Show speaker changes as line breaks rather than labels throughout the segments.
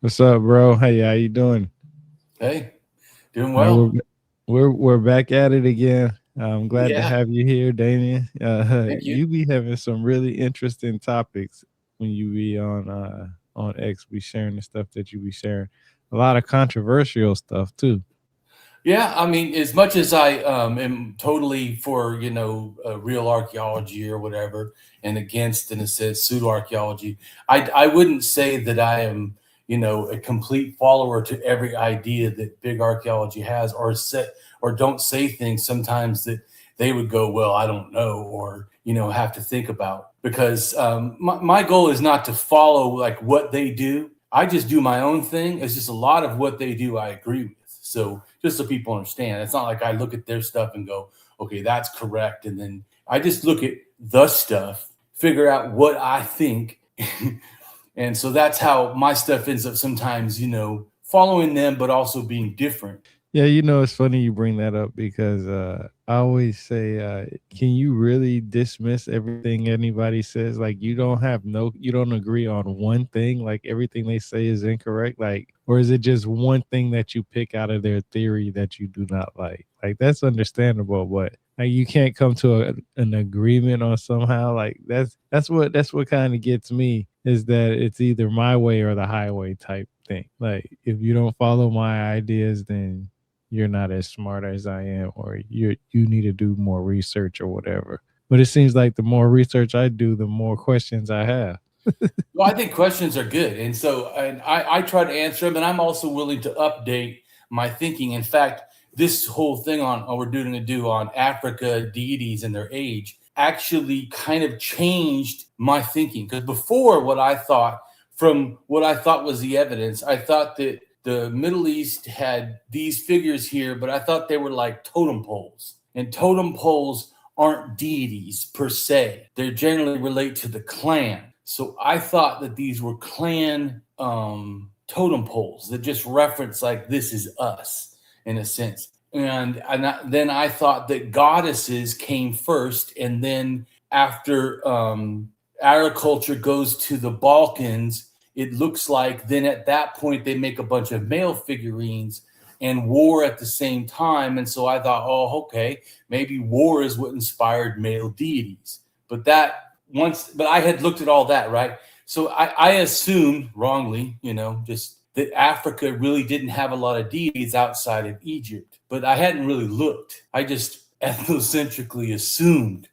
What's up, bro? Hey, how you doing?
Hey, doing
Uh, we're
well.
we're back at it again. I'm glad to
Yeah,
have you here, Damien.
thank you.
You be having some really interesting topics when you be on X. Be sharing the stuff that you be sharing. A lot of controversial stuff too.
Yeah, I mean, as much as I am totally for real archaeology or whatever, and against, in a sense, pseudo archaeology, I wouldn't say that I am a complete follower to every idea that big archaeology has, or set or don't say things sometimes that they would go, well, I don't know, or have to think about, because my goal is not to follow like what they do. I just do my own thing. It's just a lot of what they do I agree with. So just so people understand, it's not like I look at their stuff and go, okay, that's correct. And then I just look at the stuff, figure out what I think. And so that's how my stuff ends up sometimes, following them, but also being different.
Yeah, it's funny you bring that up because I always say, can you really dismiss everything anybody says? Like you don't agree on one thing, like everything they say is incorrect, like, or is it just one thing that you pick out of their theory that you do not like? Like that's understandable, but like you can't come to an agreement on somehow. Like that's what kind of gets me is that it's either my way or the highway type thing. Like if you don't follow my ideas, then you're not as smart as I am, or you need to do more research or whatever. But it seems like the more research I do, the more questions I have.
Well, I think questions are good. And I try to answer them, and I'm also willing to update my thinking. In fact, this whole thing on we're doing to do on Africa deities and their age actually kind of changed my thinking. Because before, from what I thought was the evidence, I thought that the Middle East had these figures here, but I thought they were like totem poles. And totem poles aren't deities per se. They generally relate to the clan. So I thought that these were clan totem poles that just reference like this is us in a sense. Then I thought that goddesses came first, and then after agriculture goes to the Balkans, it looks like then at that point they make a bunch of male figurines and war at the same time. And so I thought, oh, okay, maybe war is what inspired male deities. But I had looked at all that, right? So I assumed wrongly, just that Africa really didn't have a lot of deities outside of Egypt. But I hadn't really looked. I just ethnocentrically assumed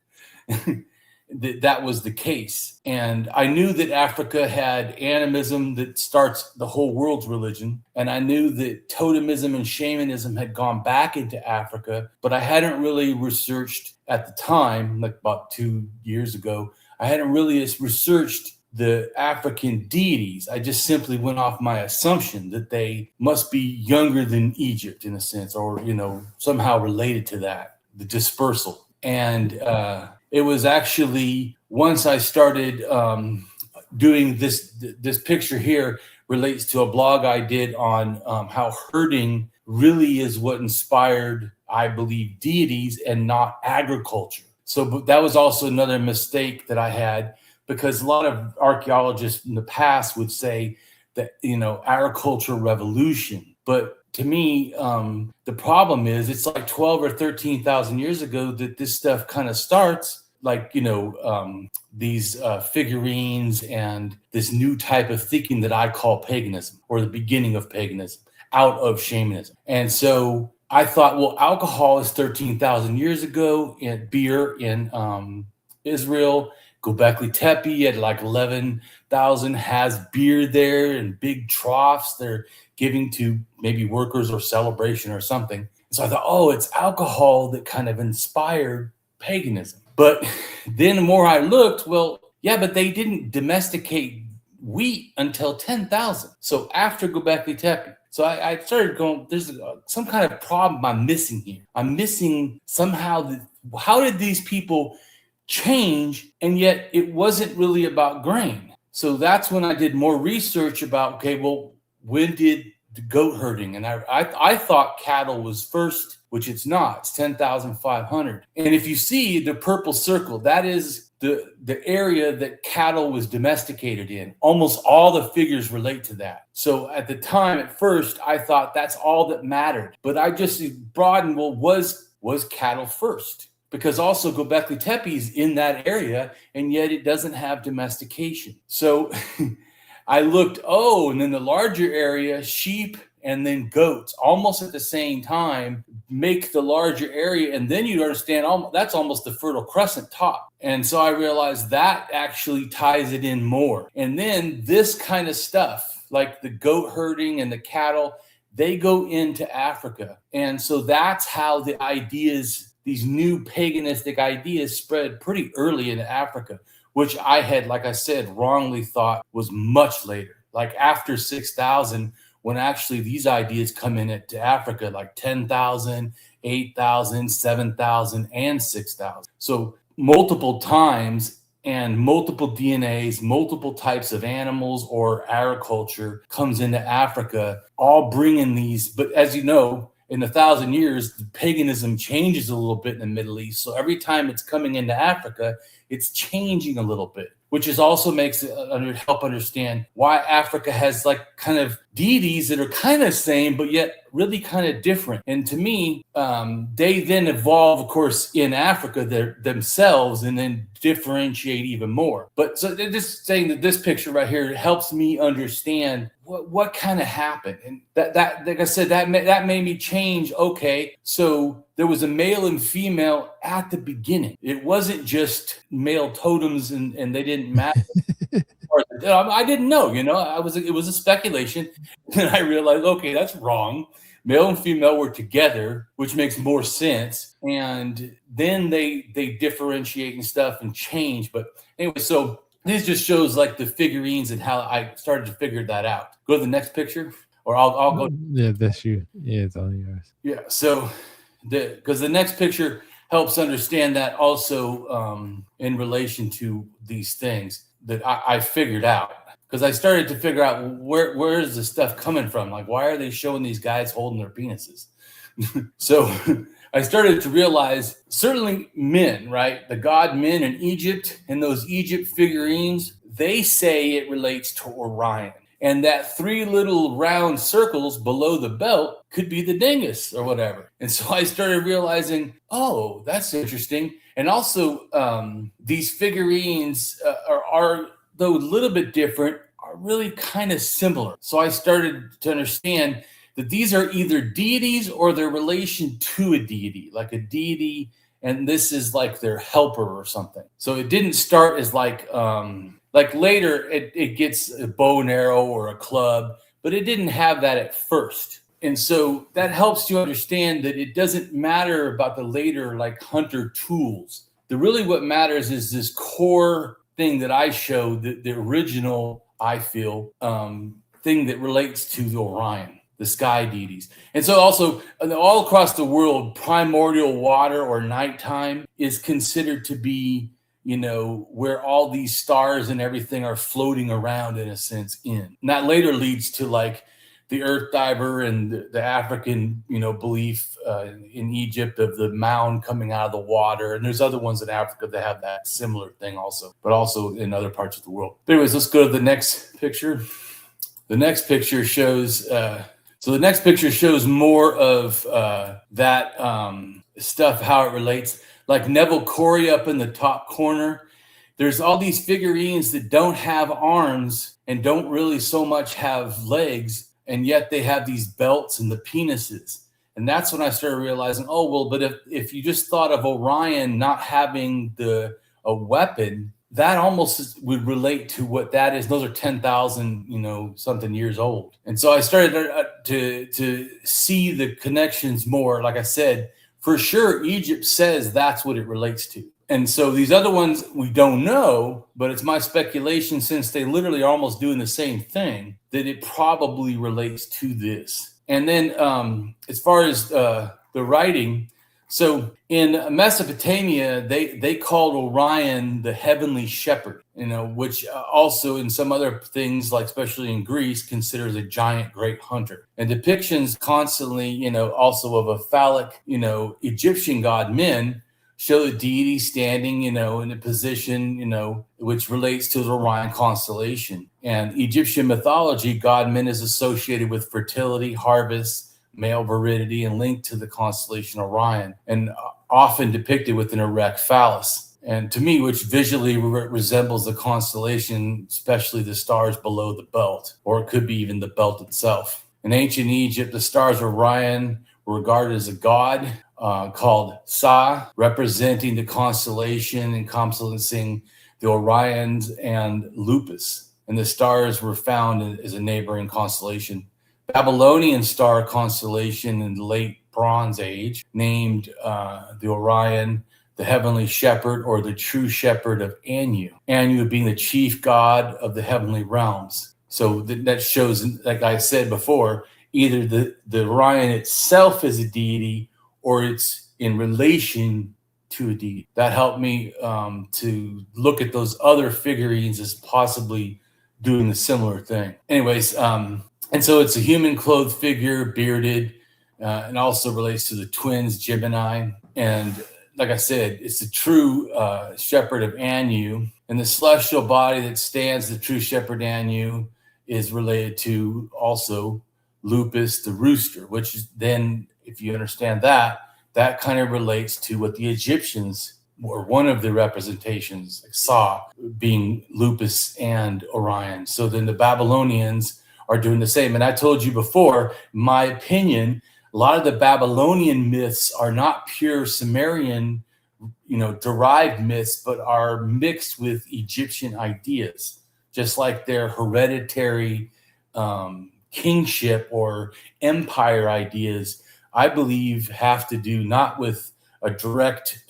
that was the case. And I knew that Africa had animism that starts the whole world's religion. And I knew that totemism and shamanism had gone back into Africa, but I hadn't really researched at the time, like about 2 years ago, I hadn't really researched the African deities. I just simply went off my assumption that they must be younger than Egypt in a sense, or, somehow related to that, the dispersal. And it was actually once I started doing this picture here relates to a blog I did on how herding really is what inspired, I believe, deities and not agriculture. So but that was also another mistake that I had, because a lot of archaeologists in the past would say that, agricultural revolution. But to me, the problem is it's like 12 or 13,000 years ago that this stuff kind of starts, like, these figurines and this new type of thinking that I call paganism, or the beginning of paganism out of shamanism. And so I thought, well, alcohol is 13,000 years ago, and beer in Israel. Göbekli Tepe at like 11,000 has beer there in big troughs they're giving to maybe workers or celebration or something. So I thought, oh, it's alcohol that kind of inspired paganism. But then the more I looked, well, yeah, but they didn't domesticate wheat until 10,000. So after Göbekli Tepe. So I started going, there's some kind of problem I'm missing here. I'm missing somehow, how did these people change, and yet it wasn't really about grain? So that's when I did more research about, okay, well, when did the goat herding? And I thought cattle was first, which it's not. It's 10,500. And if you see the purple circle, that is the area that cattle was domesticated in. Almost all the figures relate to that. So at the time, at first, I thought that's all that mattered. But I just broadened, well, was cattle first? Because also Göbekli Tepe is in that area, and yet it doesn't have domestication. So I looked, and then the larger area, sheep and then goats, almost at the same time, make the larger area. And then you understand that's almost the Fertile Crescent top. And so I realized that actually ties it in more. And then this kind of stuff, like the goat herding and the cattle, they go into Africa. And so that's how the ideas, these new paganistic ideas, spread pretty early into Africa, which I had, like I said, wrongly thought was much later, like after 6,000, when actually these ideas come into Africa, like 10,000, 8,000, 7,000, and 6,000. So multiple times and multiple DNAs, multiple types of animals or agriculture comes into Africa, all bringing these. But as you know, in 1,000 years, the paganism changes a little bit in the Middle East. So every time it's coming into Africa, it's changing a little bit, which is also makes it help understand why Africa has like kind of deities that are kind of same, but yet really kind of different. And to me, they then evolve, of course, in Africa themselves and then differentiate even more. But so they're just saying that this picture right here helps me understand what kind of happened. And that like I said, that made me change. Okay, so there was a male and female at the beginning. It wasn't just male totems and they didn't matter. I didn't know, it was a speculation. And I realized, okay, that's wrong. Male and female were together, which makes more sense. And then they differentiate and stuff and change. But anyway, so this just shows like the figurines and how I started to figure that out. Go to the next picture, or I'll go.
Yeah, that's you. Yeah, it's all yours.
Yeah. So because the next picture helps understand that also in relation to these things that I figured out. Because I started to figure out where is the stuff coming from? Like, why are they showing these guys holding their penises? So I started to realize certainly men, right? The god men in Egypt and those Egypt figurines, they say it relates to Orion. And that 3 little round circles below the belt could be the dingus or whatever. And so I started realizing, oh, that's interesting. And also these figurines are though a little bit different, are really kind of similar. So I started to understand that these are either deities or their relation to a deity, like a deity, and this is like their helper or something. So it didn't start as like later it gets a bow and arrow or a club, but it didn't have that at first. And so that helps you understand that it doesn't matter about the later like hunter tools. Really what matters is this core thing that I showed, the original, I feel, thing that relates to the Orion, the sky deities. And so also all across the world, primordial water or nighttime is considered to be, where all these stars and everything are floating around in a sense in. And that later leads to like the earth diver and the African, belief in Egypt of the mound coming out of the water. And there's other ones in Africa that have that similar thing also, but also in other parts of the world. But anyways, let's go to the next picture. The next picture shows, more of that stuff, how it relates. Like Neville Corey up in the top corner. There's all these figurines that don't have arms and don't really so much have legs, and yet they have these belts and the penises. And that's when I started realizing, but if you just thought of Orion not having a weapon, that almost would relate to what that is. Those are 10,000, something years old. And so I started to see the connections more. Like I said, for sure, Egypt says that's what it relates to. And so these other ones, we don't know, but it's my speculation, since they literally are almost doing the same thing, that it probably relates to this. And then as far as the writing, so in Mesopotamia, they called Orion the heavenly shepherd, which also in some other things, like especially in Greece, considers a giant great hunter. And depictions constantly, also of a phallic, Egyptian god men, show the deity standing, in a position, which relates to the Orion constellation. And Egyptian mythology, God-men is associated with fertility, harvest, male virility, and linked to the constellation Orion, and often depicted with an erect phallus. And to me, which visually resembles the constellation, especially the stars below the belt, or it could be even the belt itself. In ancient Egypt, the stars of Orion were regarded as a god called Sa, representing the constellation and encompassing the Orions and Lupus. And the stars were found as a neighboring constellation. Babylonian star constellation in the late Bronze Age named the Orion the heavenly shepherd, or the true shepherd of Anu. Anu being the chief god of the heavenly realms. So that shows, like I said before, either the Orion itself is a deity or it's in relation to a deity. That helped me to look at those other figurines as possibly doing a similar thing. Anyways, and so it's a human clothed figure, bearded, and also relates to the twins, Gemini. And like I said, it's the true shepherd of Anu. And the celestial body that stands the true shepherd Anu is related to also Lupus, the rooster, which is then, if you understand that kind of relates to what the Egyptians, or one of the representations, saw being Lupus and Orion. So then the Babylonians are doing the same. And I told you before, my opinion, a lot of the Babylonian myths are not pure Sumerian, derived myths, but are mixed with Egyptian ideas, just like their hereditary kingship or empire ideas, I believe, have to do not with a direct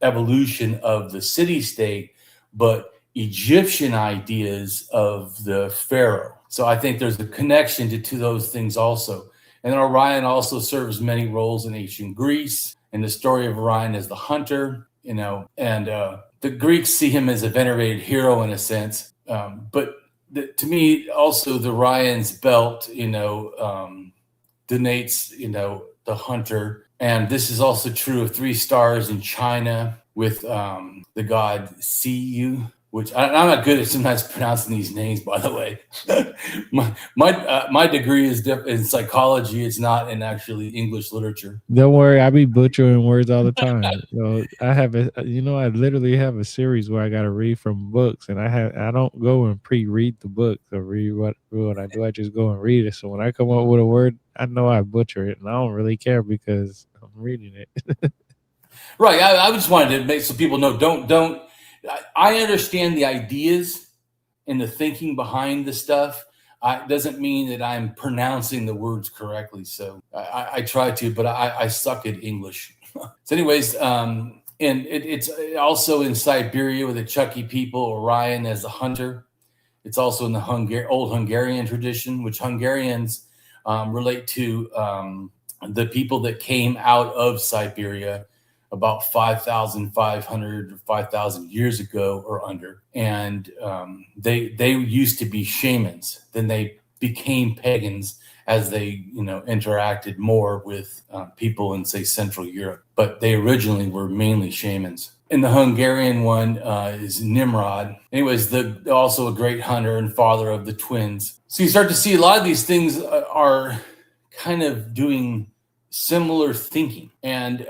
evolution of the city-state, but Egyptian ideas of the pharaoh. So I think there's a connection to those things also. And then Orion also serves many roles in ancient Greece. And the story of Orion as the hunter, and the Greeks see him as a venerated hero in a sense. But to me, also the Orion's belt, denotes, the hunter. And this is also true of 3 stars in China with the god Siyu, which I'm not good at sometimes pronouncing these names, by the way. my degree is in psychology. It's not in actually English literature.
Don't worry, I be butchering words all the time. I have I literally have a series where I got to read from books, and I don't go and pre-read the book or read what I do. I just go and read it. So when I come up with a word, I know I butcher it, and I don't really care because I'm reading it.
Right. I just wanted to make so people know. Don't. I understand the ideas and the thinking behind the stuff. It doesn't mean that I'm pronouncing the words correctly. So I try to, but I suck at English. So anyways, and it's also in Siberia with the Chucky people, Orion as the hunter. It's also in the old Hungarian tradition, which Hungarians relate to the people that came out of Siberia about 5,500 or 5,000 years ago or under. And they used to be shamans. Then they became pagans as they, interacted more with people in, say, Central Europe. But they originally were mainly shamans. And the Hungarian one is Nimrod. Anyways, also a great hunter and father of the twins. So you start to see a lot of these things are kind of doing similar thinking, and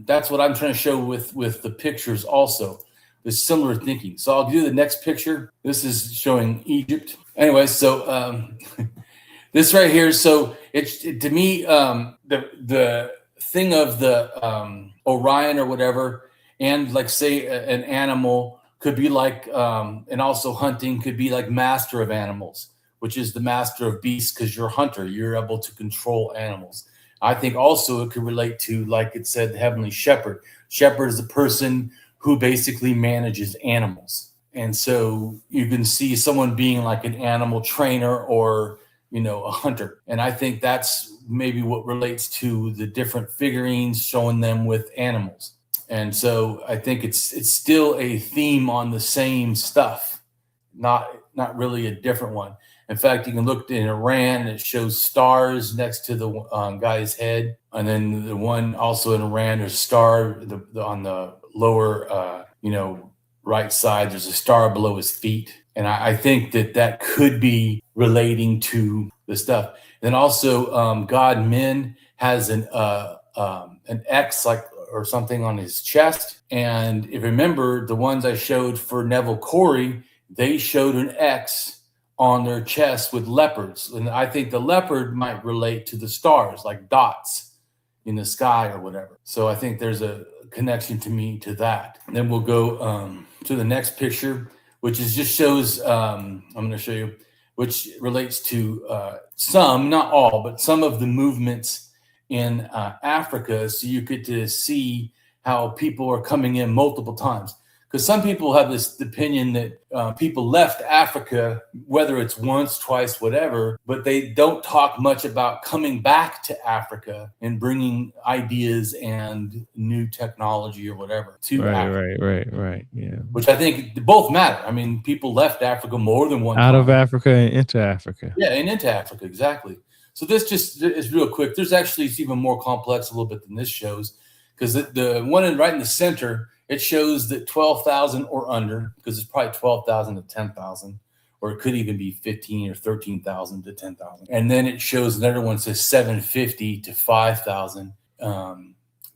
that's what I'm trying to show with the pictures also, the similar thinking. So I'll do the next picture. This is showing Egypt. Anyway, so this right here, so it's to me the thing of the Orion or whatever, and like say an animal could be like and also hunting could be like master of animals, which is the master of beasts, because you're a hunter, you're able to control animals. I think also it could relate to, like it said, the heavenly shepherd. Shepherd is the person who basically manages animals. And so you can see someone being like an animal trainer or, a hunter. And I think that's maybe what relates to the different figurines, showing them with animals. And so I think it's still a theme on the same stuff, not really a different one. In fact, you can look in Iran, it shows stars next to the guy's head. And then the one also in Iran, there's a star on the lower, right side. There's a star below his feet. And I think that could be relating to the stuff. And then also, God Min has an X or something on his chest. And if you remember, the ones I showed for Neville Corey, they showed an X on their chest with leopards. And I think the leopard might relate to the stars, like dots in the sky or whatever. So I think there's a connection to that. And then we'll go to the next picture, which just shows, I'm going to show you, which relates to some, not all, but some of the movements in Africa. So you get to see how people are coming in multiple times. Because some people have this opinion that people left Africa, whether it's once, twice, whatever, but they don't talk much about coming back to Africa and bringing ideas and new technology or whatever to Africa.
Right. Yeah.
Which I think both matter. I mean, people left Africa more than one time.
Out of Africa and into Africa.
Yeah, and into Africa, exactly. So this just is real quick. There's actually, it's even more complex a little bit than this shows, because the one right in the center, it shows that 12,000 or under, because it's probably 12,000 to 10,000, or it could even be 15 or 13,000 to 10,000. And then it shows another one that says 750 to 5,000,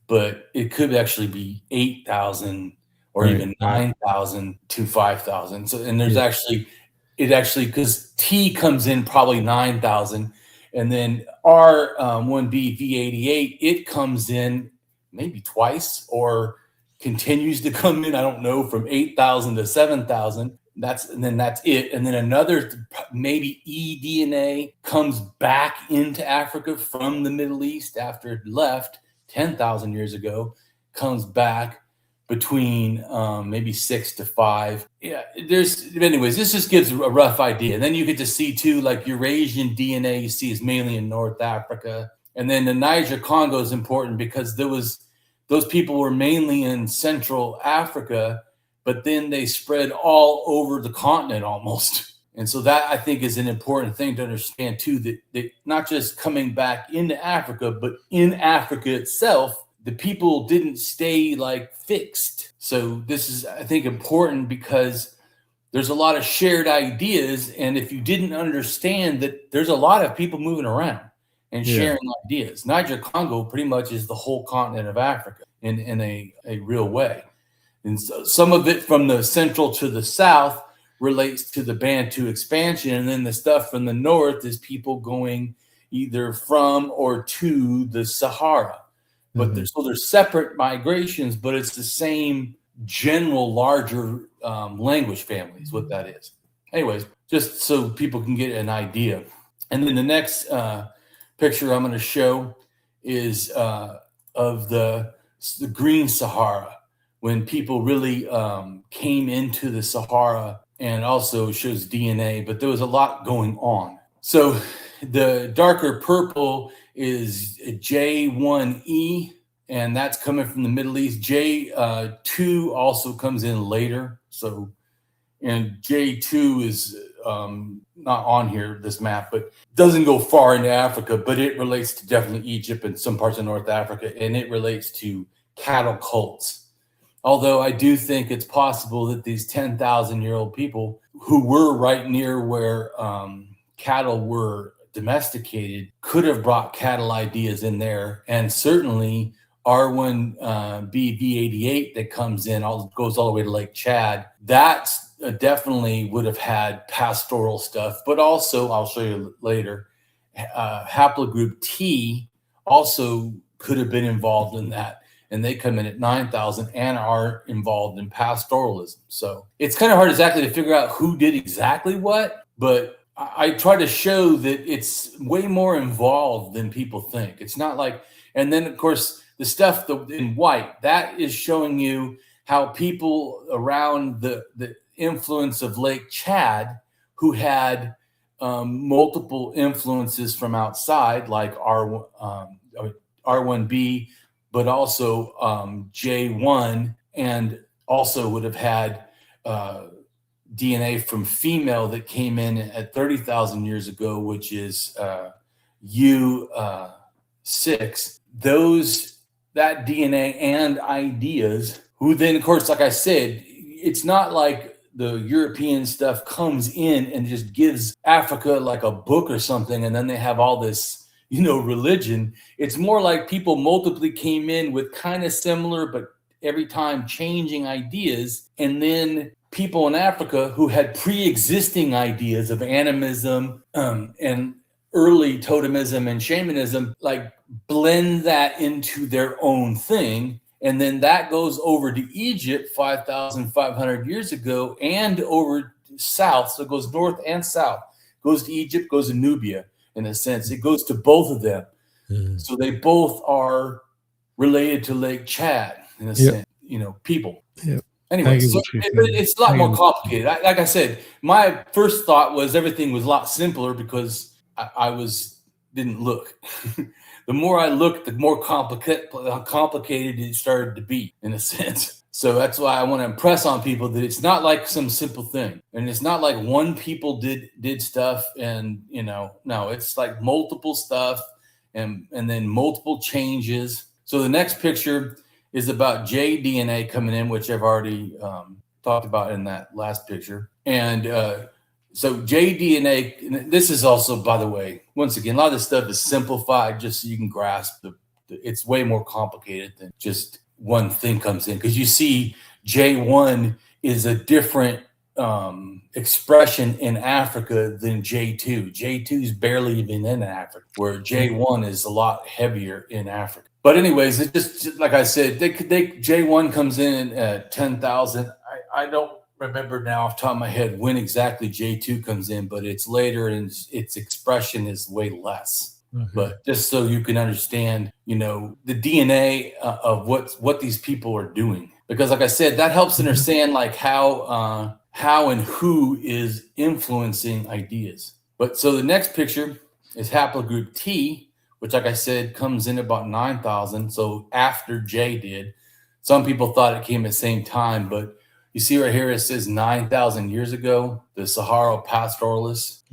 but it could actually be 8,000 or even 9,000 to 5,000. So, and there's actually, because T comes in probably 9,000, and then R1B V88, it comes in maybe twice or continues to come in, I don't know, from 8,000 to 7,000. That's it. And then another, maybe eDNA comes back into Africa from the Middle East after it left 10,000 years ago, comes back between maybe 6 to 5. Yeah, anyways, this just gives a rough idea. And then you get to see too, like Eurasian DNA you see is mainly in North Africa. And then the Niger-Congo is important because those people were mainly in Central Africa, but then they spread all over the continent almost. And so that, I think, is an important thing to understand too, that not just coming back into Africa, but in Africa itself, the people didn't stay like fixed. So this is, I think, important because there's a lot of shared ideas. And if you didn't understand that there's a lot of people moving around and sharing ideas. Niger-Congo pretty much is the whole continent of Africa in a real way. And so some of it from the central to the south relates to the Bantu expansion. And then the stuff from the north is people going either from or to the Sahara. But there's separate migrations, but it's the same general larger language family is what that is. Anyways, just so people can get an idea. And then the next picture I'm going to show is of the Green Sahara, when people really came into the Sahara, and also shows DNA, but there was a lot going on. So the darker purple is J1E, and that's coming from the Middle East. J2 also comes in later. So, and J2 is not on here, this map, but doesn't go far into Africa, but it relates to definitely Egypt and some parts of North Africa, and it relates to cattle cults. Although I do think it's possible that these 10,000-year-old people who were right near where cattle were domesticated could have brought cattle ideas in there. And certainly R1BV88 that comes in, goes all the way to Lake Chad, that's definitely would have had pastoral stuff, but also, I'll show you later, haplogroup T also could have been involved in that. And they come in at 9,000 and are involved in pastoralism. So it's kind of hard exactly to figure out who did exactly what, but I try to show that it's way more involved than people think. It's not like, and then of course, the stuff in white, that is showing you how people around the influence of Lake Chad who had multiple influences from outside, like R1B, but also J1, and also would have had DNA from female that came in at 30,000 years ago, which is U6. That DNA and ideas, who then, of course, like I said, it's not like the European stuff comes in and just gives Africa like a book or something, and then they have all this, religion. It's more like people multiply came in with kind of similar, but every time changing ideas, and then people in Africa who had pre-existing ideas of animism and early totemism and shamanism, like blend that into their own thing. And then that goes over to Egypt 5,500 years ago and over south. So it goes north and south, goes to Egypt, goes to Nubia in a sense. It goes to both of them. So they both are related to Lake Chad in a sense, people. Anyway, so it's a lot more complicated. Like I said, my first thought was everything was a lot simpler because I didn't look. The more I looked, the more complicated it started to be, in a sense. So that's why I want to impress on people that it's not like some simple thing, and it's not like one people did stuff, and no, it's like multiple stuff, and then multiple changes. So the next picture is about JDNA coming in, which I've already talked about in that last picture. And so JDNA, this is also, by the way, once again, a lot of this stuff is simplified just so you can grasp it's way more complicated than just one thing comes in. Because you see J1 is a different expression in Africa than J2. J2 is barely even in Africa, where J1 is a lot heavier in Africa. But anyways, it just like I said, J1 comes in at 10,000. I don't remember now off the top of my head when exactly J2 comes in, but it's later and its expression is way less. Okay. But just so you can understand, the DNA of what these people are doing, because like I said, that helps understand like how and who is influencing ideas. But so the next picture is haplogroup T, which, like I said, comes in about 9,000. So after J did, some people thought it came at the same time, but you see right here, it says 9,000 years ago, the Sahara pastoralists,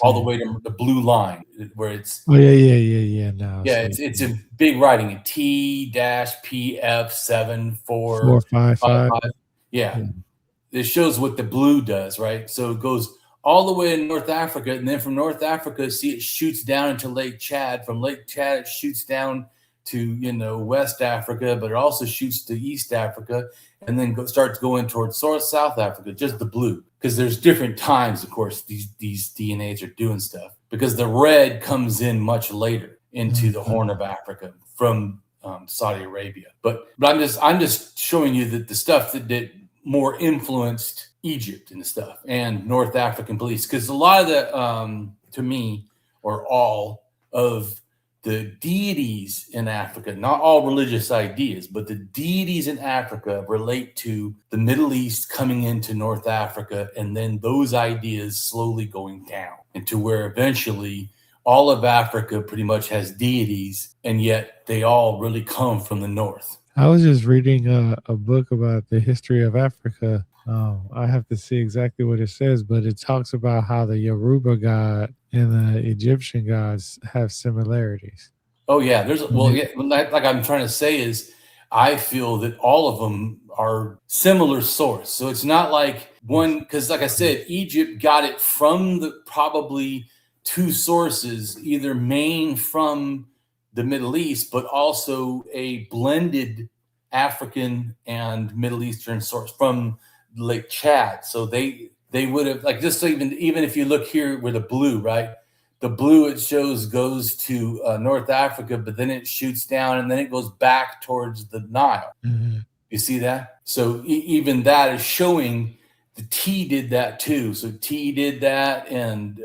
all the way to the blue line where it's.
Oh, yeah. Now,
it's a big writing, T-PF7445. Yeah. It shows what the blue does, right? So it goes all the way in North Africa, and then from North Africa, see, it shoots down into Lake Chad. From Lake Chad, it shoots down to West Africa, but it also shoots to East Africa, and then starts going towards South Africa. Just the blue, because there's different times, of course, these DNAs are doing stuff. Because the red comes in much later into the Horn of Africa from Saudi Arabia. But I'm just showing you that the stuff that more influenced Egypt and stuff and North African beliefs, because a lot of the to me, or all of the deities in Africa, not all religious ideas, but the deities in Africa relate to the Middle East coming into North Africa, and then those ideas slowly going down into where eventually all of Africa pretty much has deities, and yet they all really come from the north.
I was just reading a book about the history of Africa. I have to see exactly what it says, but it talks about how the Yoruba god and the Egyptian gods have similarities.
Oh yeah, like I'm trying to say is, I feel that all of them are similar source. So it's not like one, because like I said, Egypt got it from probably two sources, either main from the Middle East, but also a blended African and Middle Eastern source from Lake Chad. So they would have, like, just so even if you look here where the blue, right? The blue it shows goes to North Africa, but then it shoots down and then it goes back towards the Nile. Mm-hmm. You see that? So even that is showing the T did that too. So T did that, and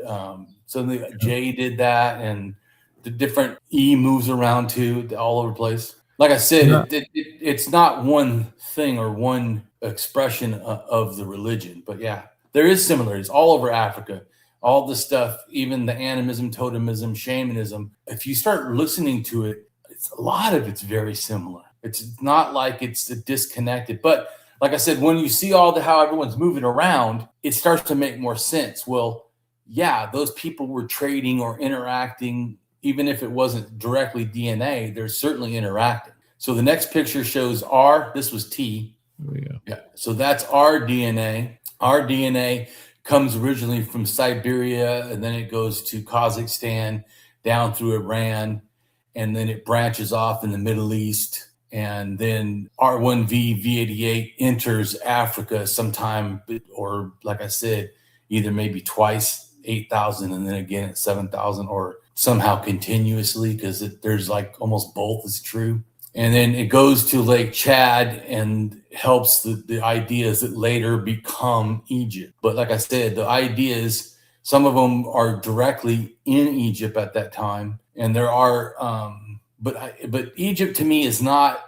so the J did that, and the different E moves around too, all over the place. Like I said, it's not one thing or one expression of the religion, but yeah, there is similarities all over Africa. All the stuff, even the animism, totemism, shamanism, if you start listening to it, a lot of it's very similar. It's not like it's disconnected. But like I said, when you see how everyone's moving around, it starts to make more sense. Well, yeah, those people were trading or interacting, even if it wasn't directly DNA, they're certainly interacting. So the next picture shows this was T. Yeah. So that's our DNA. Our DNA comes originally from Siberia, and then it goes to Kazakhstan, down through Iran, and then it branches off in the Middle East. And then R1V V88 enters Africa sometime, or like I said, either maybe twice, 8,000, and then again at 7,000, or somehow continuously, because there's like almost both is true. And then it goes to Lake Chad and helps the ideas that later become Egypt. But like I said, the ideas, some of them are directly in Egypt at that time. And there are, but Egypt to me is not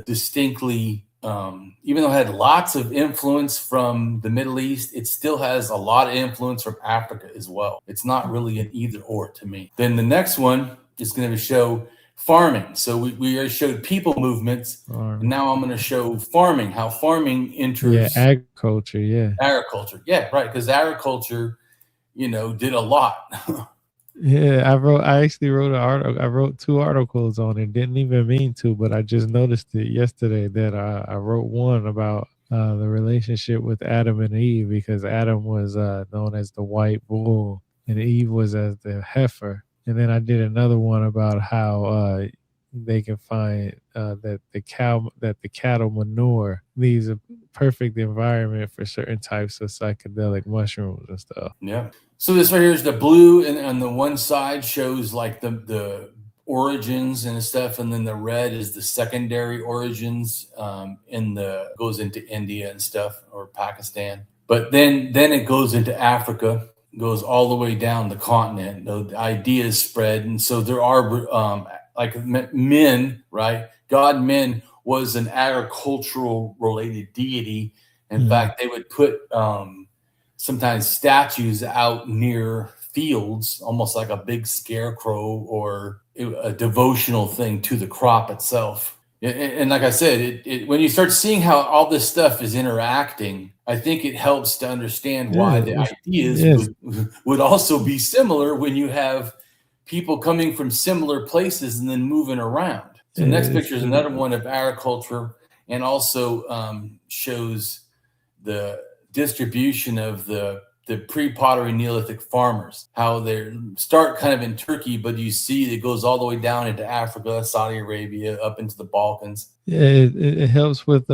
distinctly, even though it had lots of influence from the Middle East, it still has a lot of influence from Africa as well. It's not really an either or to me. Then the next one is going to show farming. So we already showed people movements, and now I'm going to show farming, how farming enters
agriculture. Yeah,
right, because agriculture, did a lot.
Yeah, I actually wrote an article. I wrote 2 articles on it. Didn't even mean to, but I just noticed it yesterday that I wrote one about the relationship with Adam and Eve, because Adam was known as the white bull and Eve was as the heifer. And then I did another one about how they can find that the cattle manure leaves a perfect environment for certain types of psychedelic mushrooms and stuff.
Yeah. So this right here is the blue, and on the one side shows like the origins and stuff, and then the red is the secondary origins, goes into India and stuff, or Pakistan. But then it goes into Africa, goes all the way down the continent. The ideas spread, and so there are like men, right? God Men was an agricultural related deity. In fact, they would put sometimes statues out near fields, almost like a big scarecrow or a devotional thing to the crop itself. And like I said, when you start seeing how all this stuff is interacting, I think it helps to understand why the ideas would also be similar when you have people coming from similar places and then moving around. So the next picture is another one of agriculture, and also shows the distribution of the pre-pottery Neolithic farmers, how they start kind of in Turkey, but you see it goes all the way down into Africa, Saudi Arabia, up into the Balkans.
Yeah, it helps with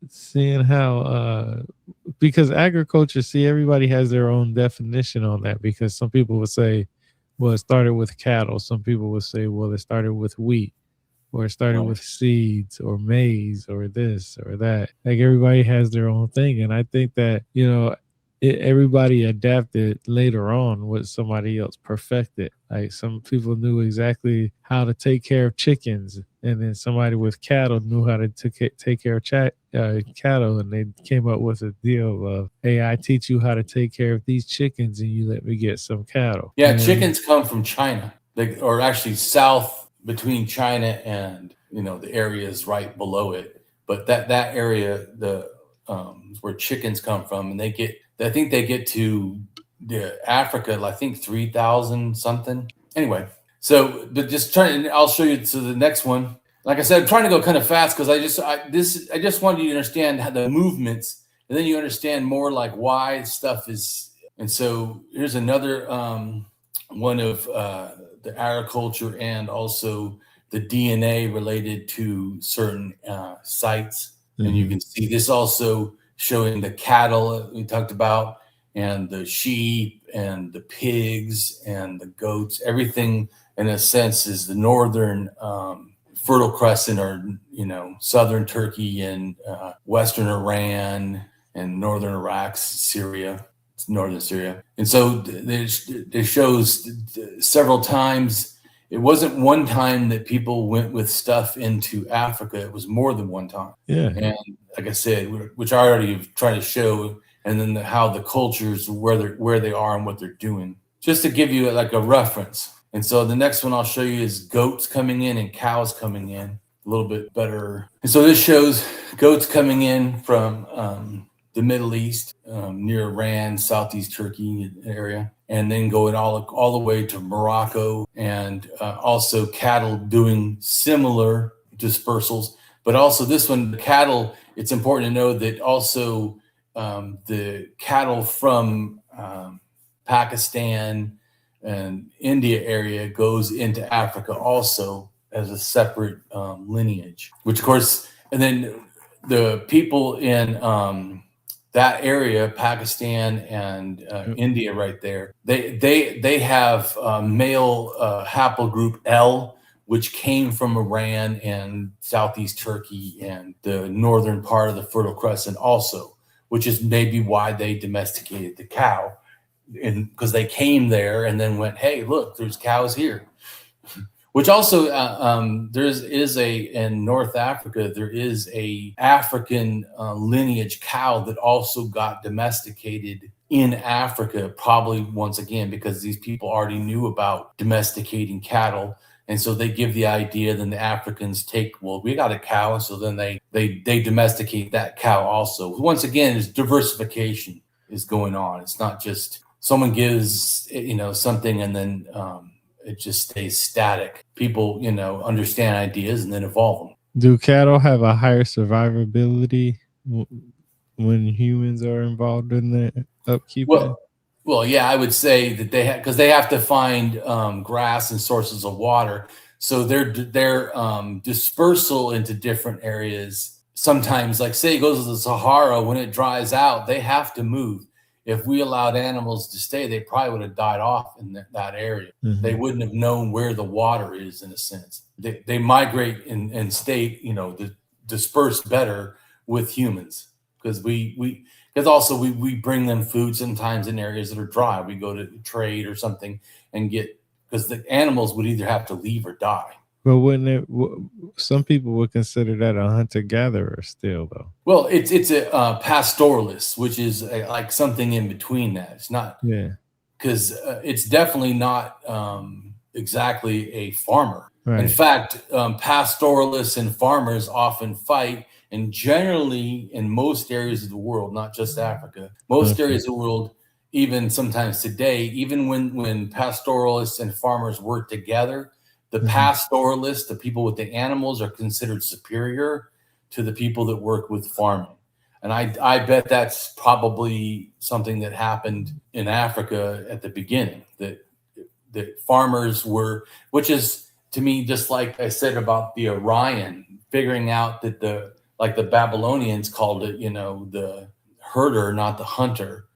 seeing how, because agriculture, everybody has their own definition on that, because some people would say, well, it started with cattle. Some people would say, well, it started with wheat, or it started with seeds or maize or this or that. Like, everybody has their own thing. And I think that, everybody adapted later on what somebody else perfected. Like, some people knew exactly how to take care of chickens, and then somebody with cattle knew how to take care of cattle, and they came up with a deal of, hey, I teach you how to take care of these chickens and you let me get some cattle.
Yeah, chickens come from China, or actually south between China and the areas right below it. But that area, where chickens come from, and I think they get to Africa, I think 3,000 something. Anyway, so but I'll show you to the next one. Like I said, I'm trying to go kind of fast because I just wanted you to understand how the movements, and then you understand more like why stuff is. And so here's another one of the agriculture and also the DNA related to certain sites. And you can see this also showing the cattle that we talked about, and the sheep and the pigs and the goats. Everything, in a sense, is the northern Fertile Crescent, or southern Turkey and western Iran and northern Iraq, northern Syria. And so it shows several times. It wasn't one time that people went with stuff into Africa. It was more than one time.
Yeah.
And like I said, which I already have tried to show, and then how the cultures, where they are and what they're doing, just to give you like a reference. And so the next one I'll show you is goats coming in and cows coming in. a little bit better. And so this shows goats coming in from the Middle East, near Iran, Southeast Turkey area, and then going all the way to Morocco, and also cattle doing similar dispersals. But also this one, the cattle, it's important to know that also the cattle from Pakistan and India area goes into Africa also as a separate lineage, which of course, and then the people in that area, Pakistan and India, right there, they have male haplogroup L, which came from Iran and Southeast Turkey and the northern part of the Fertile Crescent also, which is maybe why they domesticated the cow, because they came there and then went, hey, look, there's cows here. Which also in North Africa, there is a African lineage cow that also got domesticated in Africa, probably once again, because these people already knew about domesticating cattle. And so they give the idea, then the Africans take, well, we got a cow. And so then they domesticate that cow also. Once again, there's diversification is going on. It's not just someone gives, something and then it just stays static. People, understand ideas and then evolve them.
Do cattle have a higher survivability when humans are involved in the upkeep?
Well, yeah, I would say that because they have to find grass and sources of water. So their dispersal into different areas. Sometimes, like say it goes to the Sahara, when it dries out, they have to move. If we allowed animals to stay, they probably would have died off in that area. Mm-hmm. They wouldn't have known where the water is, in a sense. They migrate and stay, disperse better with humans, because because also we bring them food sometimes in areas that are dry. We go to trade or something and because the animals would either have to leave or die.
But some people would consider that a hunter-gatherer still, though.
Well, it's a pastoralist, which is like something in between that. It's not, because it's definitely not exactly a farmer. Right. In fact, pastoralists and farmers often fight, and generally in most areas of the world, not just Africa, most areas of the world, even sometimes today, even when pastoralists and farmers work together, the pastoralists, the people with the animals, are considered superior to the people that work with farming. And I bet that's probably something that happened in Africa at the beginning, that farmers were, which is to me, just like I said about the Orion, figuring out that the Babylonians called it, the herder, not the hunter,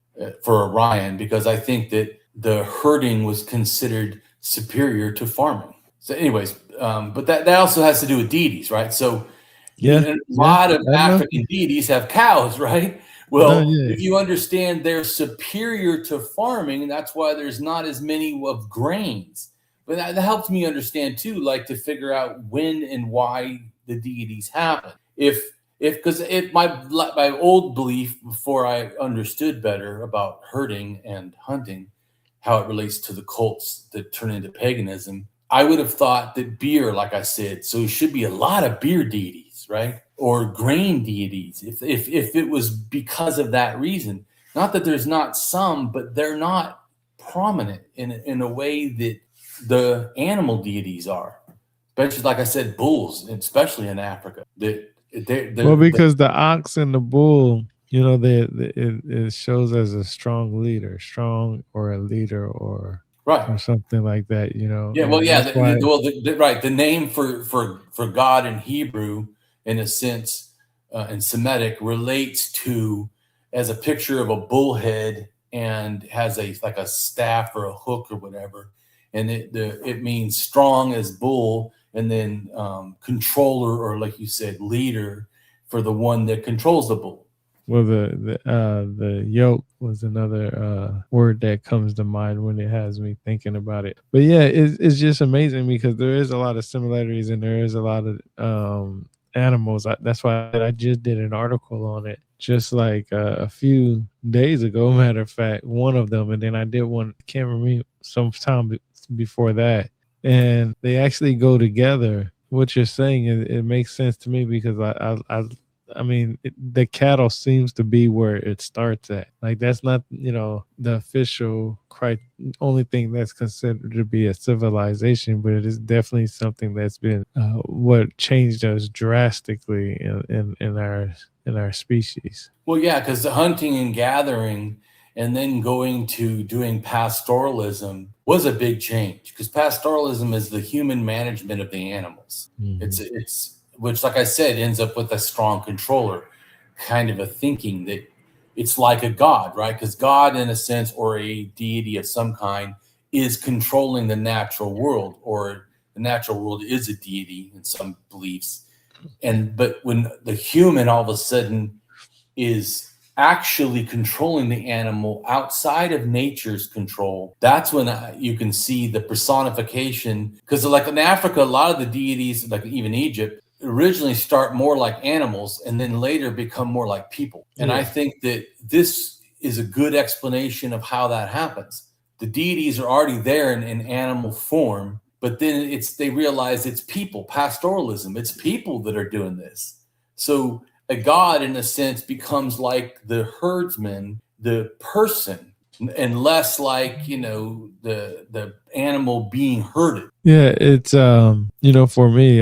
for Orion, because I think that the herding was considered superior to farming. So anyways, but that also has to do with deities, right? So a lot of African deities have cows, right? Well, if you understand they're superior to farming, that's why there's not as many of grains. But that helps me understand too, like to figure out when and why the deities happen. Because my old belief, before I understood better about herding and hunting, how it relates to the cults that turn into paganism, I would have thought that beer, like I said, so it should be a lot of beer deities, right? Or grain deities, if it was because of that reason. Not that there's not some, but they're not prominent in a way that the animal deities are. Especially, like I said, bulls, especially in Africa.
Because the ox and the bull, it shows as a strong leader, or a leader, or
right,
or something like that,
Yeah, well, yeah, right. The name for God in Hebrew, in a sense, in Semitic, relates to as a picture of a bullhead and has like a staff or a hook or whatever, and it means strong as bull, and then controller, or like you said, leader, for the one that controls the bull.
Well, the yoke was another word that comes to mind when it has me thinking about it. But yeah, it's just amazing because there is a lot of similarities and there is a lot of animals. That's why I just did an article on it just like a few days ago. Matter of fact, one of them, and then I did one, can't remember, sometime before that. And they actually go together what you're saying, it makes sense to me because I mean, the cattle seems to be where it starts at. Like that's not, the official only thing that's considered to be a civilization, but it is definitely something that's been what changed us drastically in our species.
Well, yeah, because the hunting and gathering and then going to doing pastoralism was a big change because pastoralism is the human management of the animals.
Mhm.
It's which, like I said, ends up with a strong controller kind of a thinking that it's like a god, right? Because God, in a sense, or a deity of some kind, is controlling the natural world, or the natural world is a deity in some beliefs. But when the human all of a sudden is actually controlling the animal outside of nature's control, that's when you can see the personification. Because, like in Africa, a lot of the deities, like even Egypt, originally start more like animals and then later become more like people. And I
Yeah.
think that this is a good explanation of how that happens. The deities are already there in animal form, but then they realize it's people, pastoralism, it's people that are doing this. So a god, in a sense, becomes like the herdsman, the person, and less like the animal being herded.
Yeah, it's for me,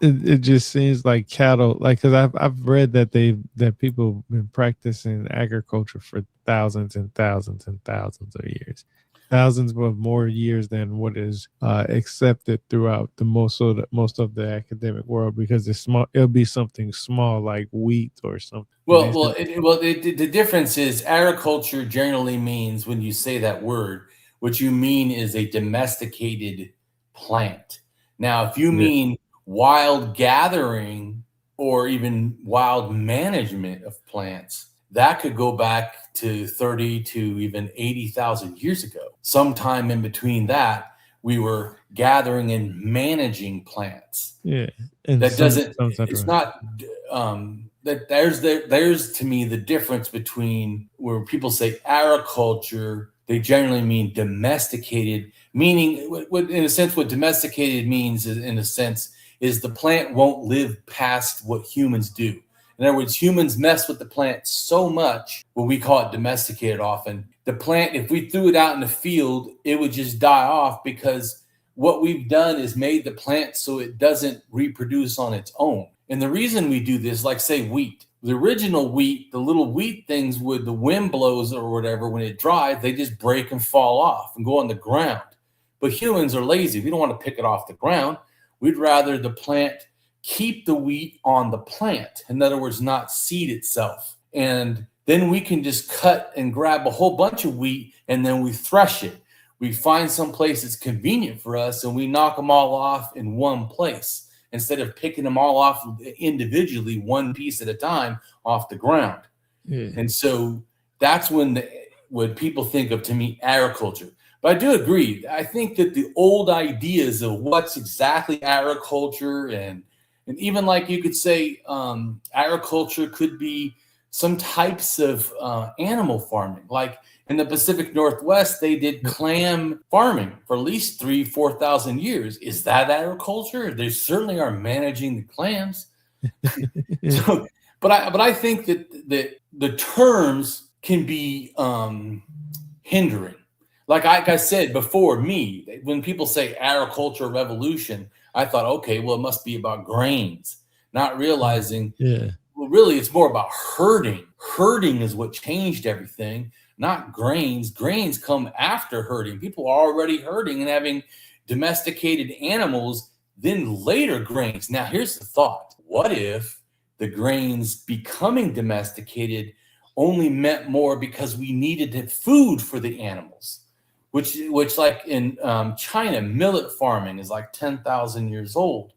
it just seems like cattle, like because I've read that people have been practicing agriculture for thousands and thousands and thousands of years, thousands of more years than what is accepted throughout the most of the academic world, because it's small. It'll be something small like wheat or something. And they said,
The difference is agriculture generally means, when you say that word, what you mean is a domesticated plant. Now, if you
yeah,
mean wild gathering or even wild management of plants, that could go back to 30 to even 80,000 years ago. Sometime in between that, we were gathering and managing plants.
yeah, and
That
some
doesn't,
some such
it's
way.
not, that there's to me the difference between where people say agriculture, they generally mean domesticated, meaning what in a sense what domesticated means is, in a sense, is the plant won't live past what humans do. In other words, humans mess with the plant so much, when we call it domesticated often, the plant, if we threw it out in the field, it would just die off, because what we've done is made the plant so it doesn't reproduce on its own. And the reason we do this, like say wheat, the original wheat, the little wheat things, with the wind blows or whatever, when it dries, they just break and fall off and go on the ground. But humans are lazy. We don't want to pick it off the ground. We'd rather the plant keep the wheat on the plant. In other words, not seed itself. And then we can just cut and grab a whole bunch of wheat and then we thresh it. We find some place that's convenient for us and we knock them all off in one place, instead of picking them all off individually, one piece at a time off the ground.
Yeah.
And so that's when people think of, to me, agriculture. But I do agree. I think that the old ideas of what's exactly agriculture, and even like you could say agriculture could be some types of animal farming. Like in the Pacific Northwest, they did clam farming for at least 3,000-4,000 years. Is that agriculture? They certainly are managing the clams.
Yeah.
So, but I think that the terms can be hindering. Like I said before, when people say agricultural revolution, I thought, okay, well, it must be about grains, not realizing,
Yeah.
well, really, it's more about herding. Herding is what changed everything, not grains. Grains come after herding. People are already herding and having domesticated animals, then later grains. Now, here's the thought. What if the grains becoming domesticated only meant more because we needed food for the animals? Which like in China, millet farming is like 10,000 years old.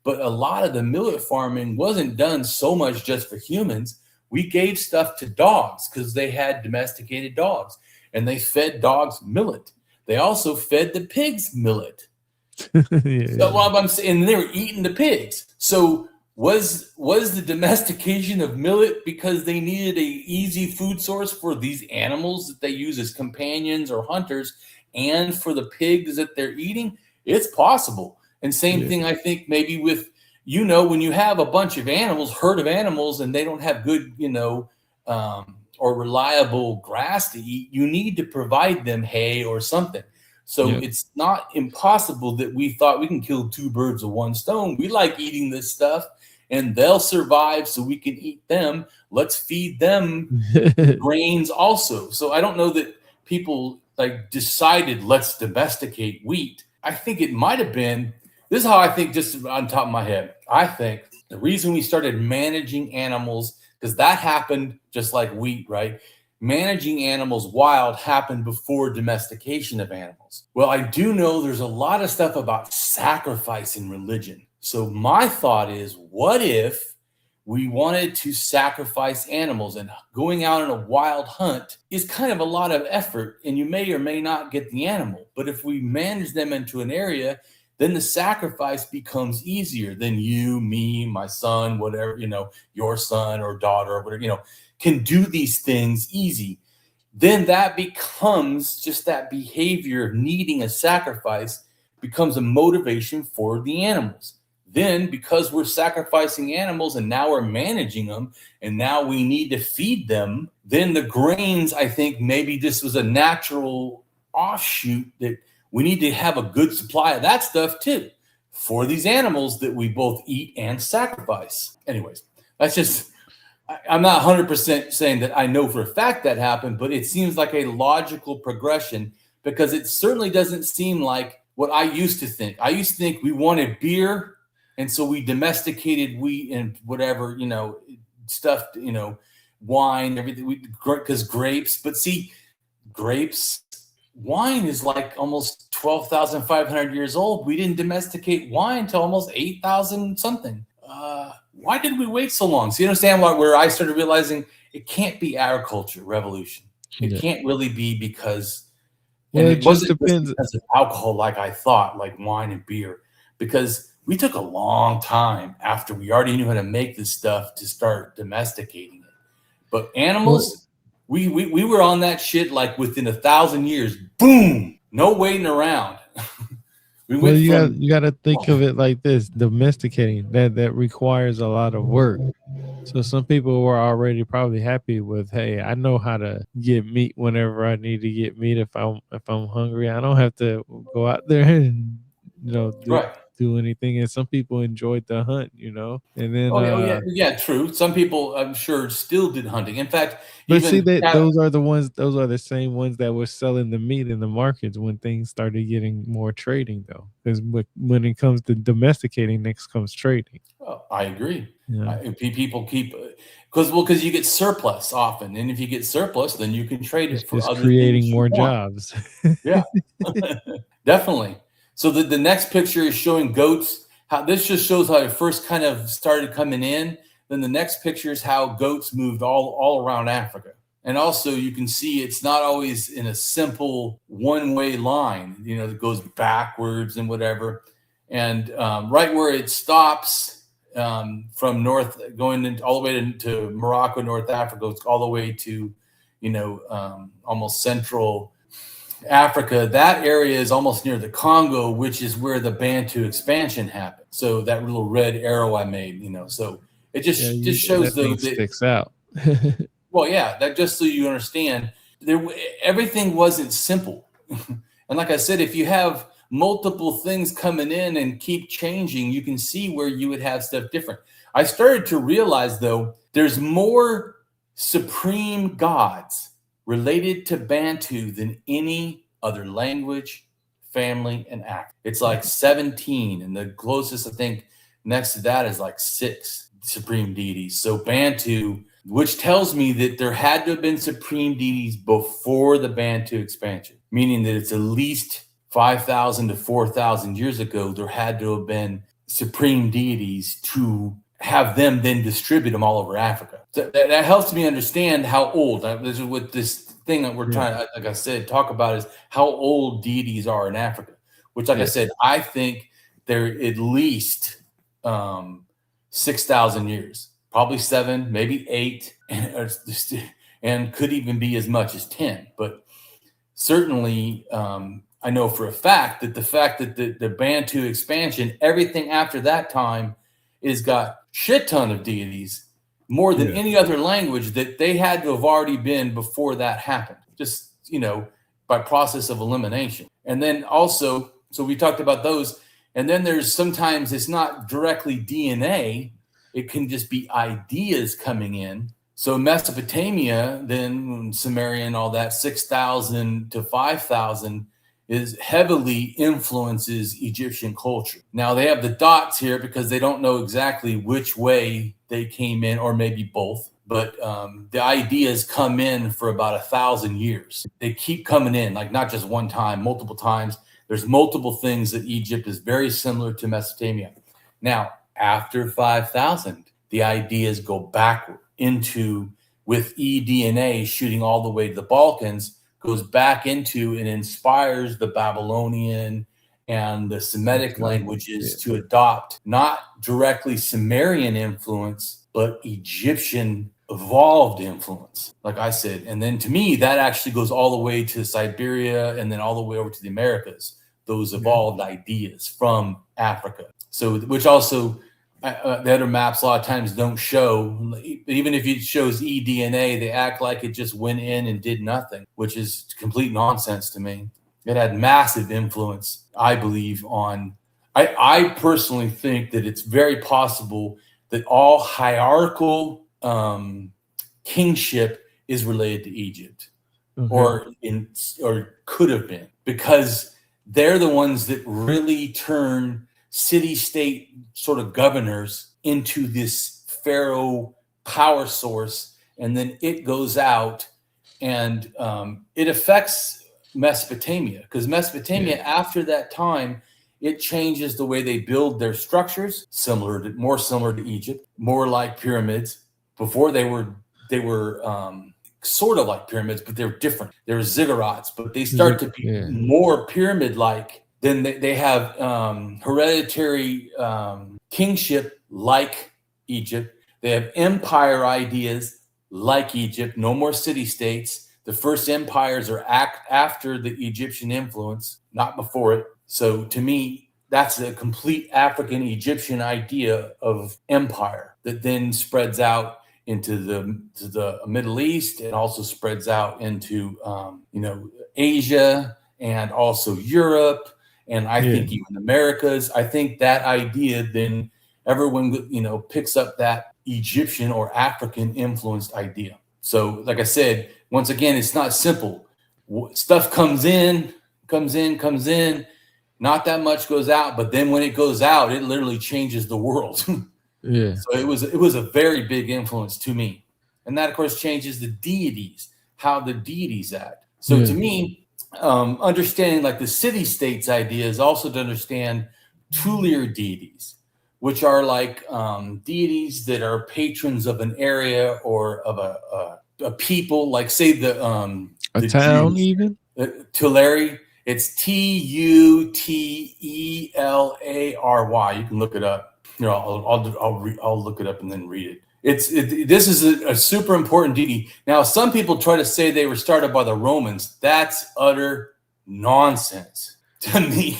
But a lot of the millet farming wasn't done so much just for humans. We gave stuff to dogs because they had domesticated dogs, and they fed dogs millet. They also fed the pigs millet. So
Yeah.
what I'm saying, and they were eating the pigs. So was the domestication of millet because they needed a easy food source for these animals that they use as companions or hunters, and for the pigs that they're eating? It's possible. And same thing, I think, maybe with, when you have a bunch of animals, herd of animals, and they don't have good, or reliable grass to eat, you need to provide them hay or something. So it's not impossible that we thought we can kill two birds with one stone. We like eating this stuff, and they'll survive so we can eat them. Let's feed them grains also. So I don't know that people like decided let's domesticate wheat. I think it might have been, this is how I think, just on top of my head, I think the reason we started managing animals, because that happened just like wheat, right? Managing animals wild happened before domestication of animals. Well, I do know there's a lot of stuff about sacrifice in religion. So my thought is, what if we wanted to sacrifice animals, and going out on a wild hunt is kind of a lot of effort, and you may or may not get the animal. But if we manage them into an area, then the sacrifice becomes easier. Then you, me, my son, whatever, your son or daughter or whatever, can do these things easy. Then that becomes just that behavior of needing a sacrifice becomes a motivation for the animals. Then, because we're sacrificing animals and now we're managing them and now we need to feed them, then the grains, I think maybe this was a natural offshoot that we need to have a good supply of that stuff too for these animals that we both eat and sacrifice. Anyways, that's just, I'm not 100% saying that I know for a fact that happened, but it seems like a logical progression, because it certainly doesn't seem like what I used to think. I used to think we wanted beer, and so we domesticated wheat and whatever, stuff, wine, everything, because grapes. But see, wine is like almost 12,500 years old. We didn't domesticate wine till almost 8,000 something. Why did we wait so long? So you understand where I started realizing it can't be agriculture revolution. It can't really be because, and it
just
wasn't
depends
because of alcohol like I thought, like wine and beer, because we took a long time after we already knew how to make this stuff to start domesticating it. But animals, we were on that shit like within 1,000 years. Boom! No waiting around.
You got to think of it like this: domesticating that requires a lot of work. So some people were already probably happy with, hey, I know how to get meat whenever I need to get meat. If I'm hungry, I don't have to go out there and do anything. And some people enjoyed the hunt, and then
yeah, true. Some people, I'm sure, still did hunting. In fact,
but see that those are the same ones that were selling the meat in the markets when things started getting more trading, though. Because when it comes to domesticating, next comes trading.
I agree. People keep because you get surplus often, and if you get surplus, then you can trade it for other
creating
things
more jobs.
Yeah, definitely. So the next picture is showing goats. How this just shows how it first kind of started coming in. Then the next picture is how goats moved all around Africa. And also you can see it's not always in a simple one-way line, that goes backwards and whatever. And right where it stops from north, going all the way to Morocco, North Africa, it's all the way to, almost central Africa. That area is almost near the Congo, which is where the Bantu expansion happened. So that little red arrow I made, so it just shows
that sticks out.
Well, yeah, that just so you understand, everything wasn't simple. And like I said, if you have multiple things coming in and keep changing, you can see where you would have stuff different. I started to realize, though, there's more supreme gods related to Bantu than any other language, family, and act. It's like 17, and the closest, I think, next to that is like 6 supreme deities. So Bantu, which tells me that there had to have been supreme deities before the Bantu expansion, meaning that it's at least 5,000 to 4,000 years ago, there had to have been supreme deities to have them then distribute them all over Africa. So that helps me understand how old, this is what this thing that we're trying to, like I said, talk about is how old deities are in Africa, which, like I said, I think they're at least 6,000 years, probably 7, maybe 8, and could even be as much as 10. But certainly I know for a fact that the Bantu expansion, everything after that time is got shit ton of deities, more than any other language that they had to have already been before that happened, just, by process of elimination. And then also, so we talked about those, and then there's sometimes it's not directly DNA, it can just be ideas coming in. So Mesopotamia, then Sumerian, all that, 6,000 to 5,000 is heavily influences Egyptian culture. Now they have the dots here because they don't know exactly which way they came in, or maybe both. But the ideas come in for about 1,000 years. They keep coming in, like not just one time, multiple times. There's multiple things that Egypt is very similar to Mesopotamia. Now, after 5,000, the ideas go backward into, with eDNA shooting all the way to the Balkans, goes back into and inspires the Babylonian and the Semitic languages to adopt not directly Sumerian influence, but Egyptian evolved influence, like I said. And then to me, that actually goes all the way to Siberia and then all the way over to the Americas, those evolved ideas from Africa. So, which also, the other maps a lot of times don't show. Even if it shows eDNA, they act like it just went in and did nothing, which is complete nonsense to me. It had massive influence, I believe, on. I personally think that it's very possible that all hierarchical kingship is related to Egypt, or could have been, because they're the ones that really turn city-state sort of governors into this pharaoh power source, and then it goes out and it affects Mesopotamia, because Mesopotamia after that time, it changes the way they build their structures, more similar to Egypt, more like pyramids. Before they were sort of like pyramids, but they're different. They're ziggurats, but they start to be more pyramid-like. Then they have hereditary kingship like Egypt. They have empire ideas like Egypt. No more city-states. The first empires are after the Egyptian influence, not before it. So to me, that's a complete African-Egyptian idea of empire that then spreads out into the Middle East, and also spreads out into Asia, and also Europe, and I think even Americas. I think that idea, then everyone picks up that Egyptian or African influenced idea. So like I said, once again, it's not simple. Stuff comes in, not that much goes out, but then when it goes out, it literally changes the world. So it was a very big influence to me. And that of course changes the deities, how the deities act. So to me, understanding like the city-states idea is also to understand tulier deities, which are like deities that are patrons of an area or of a people, like say the
town,
Jews.
even
Tulare. It's Tutelary. You can look it up. I'll look it up and then read it. This is a super important deity. Now, some people try to say they were started by the Romans. That's utter nonsense to me.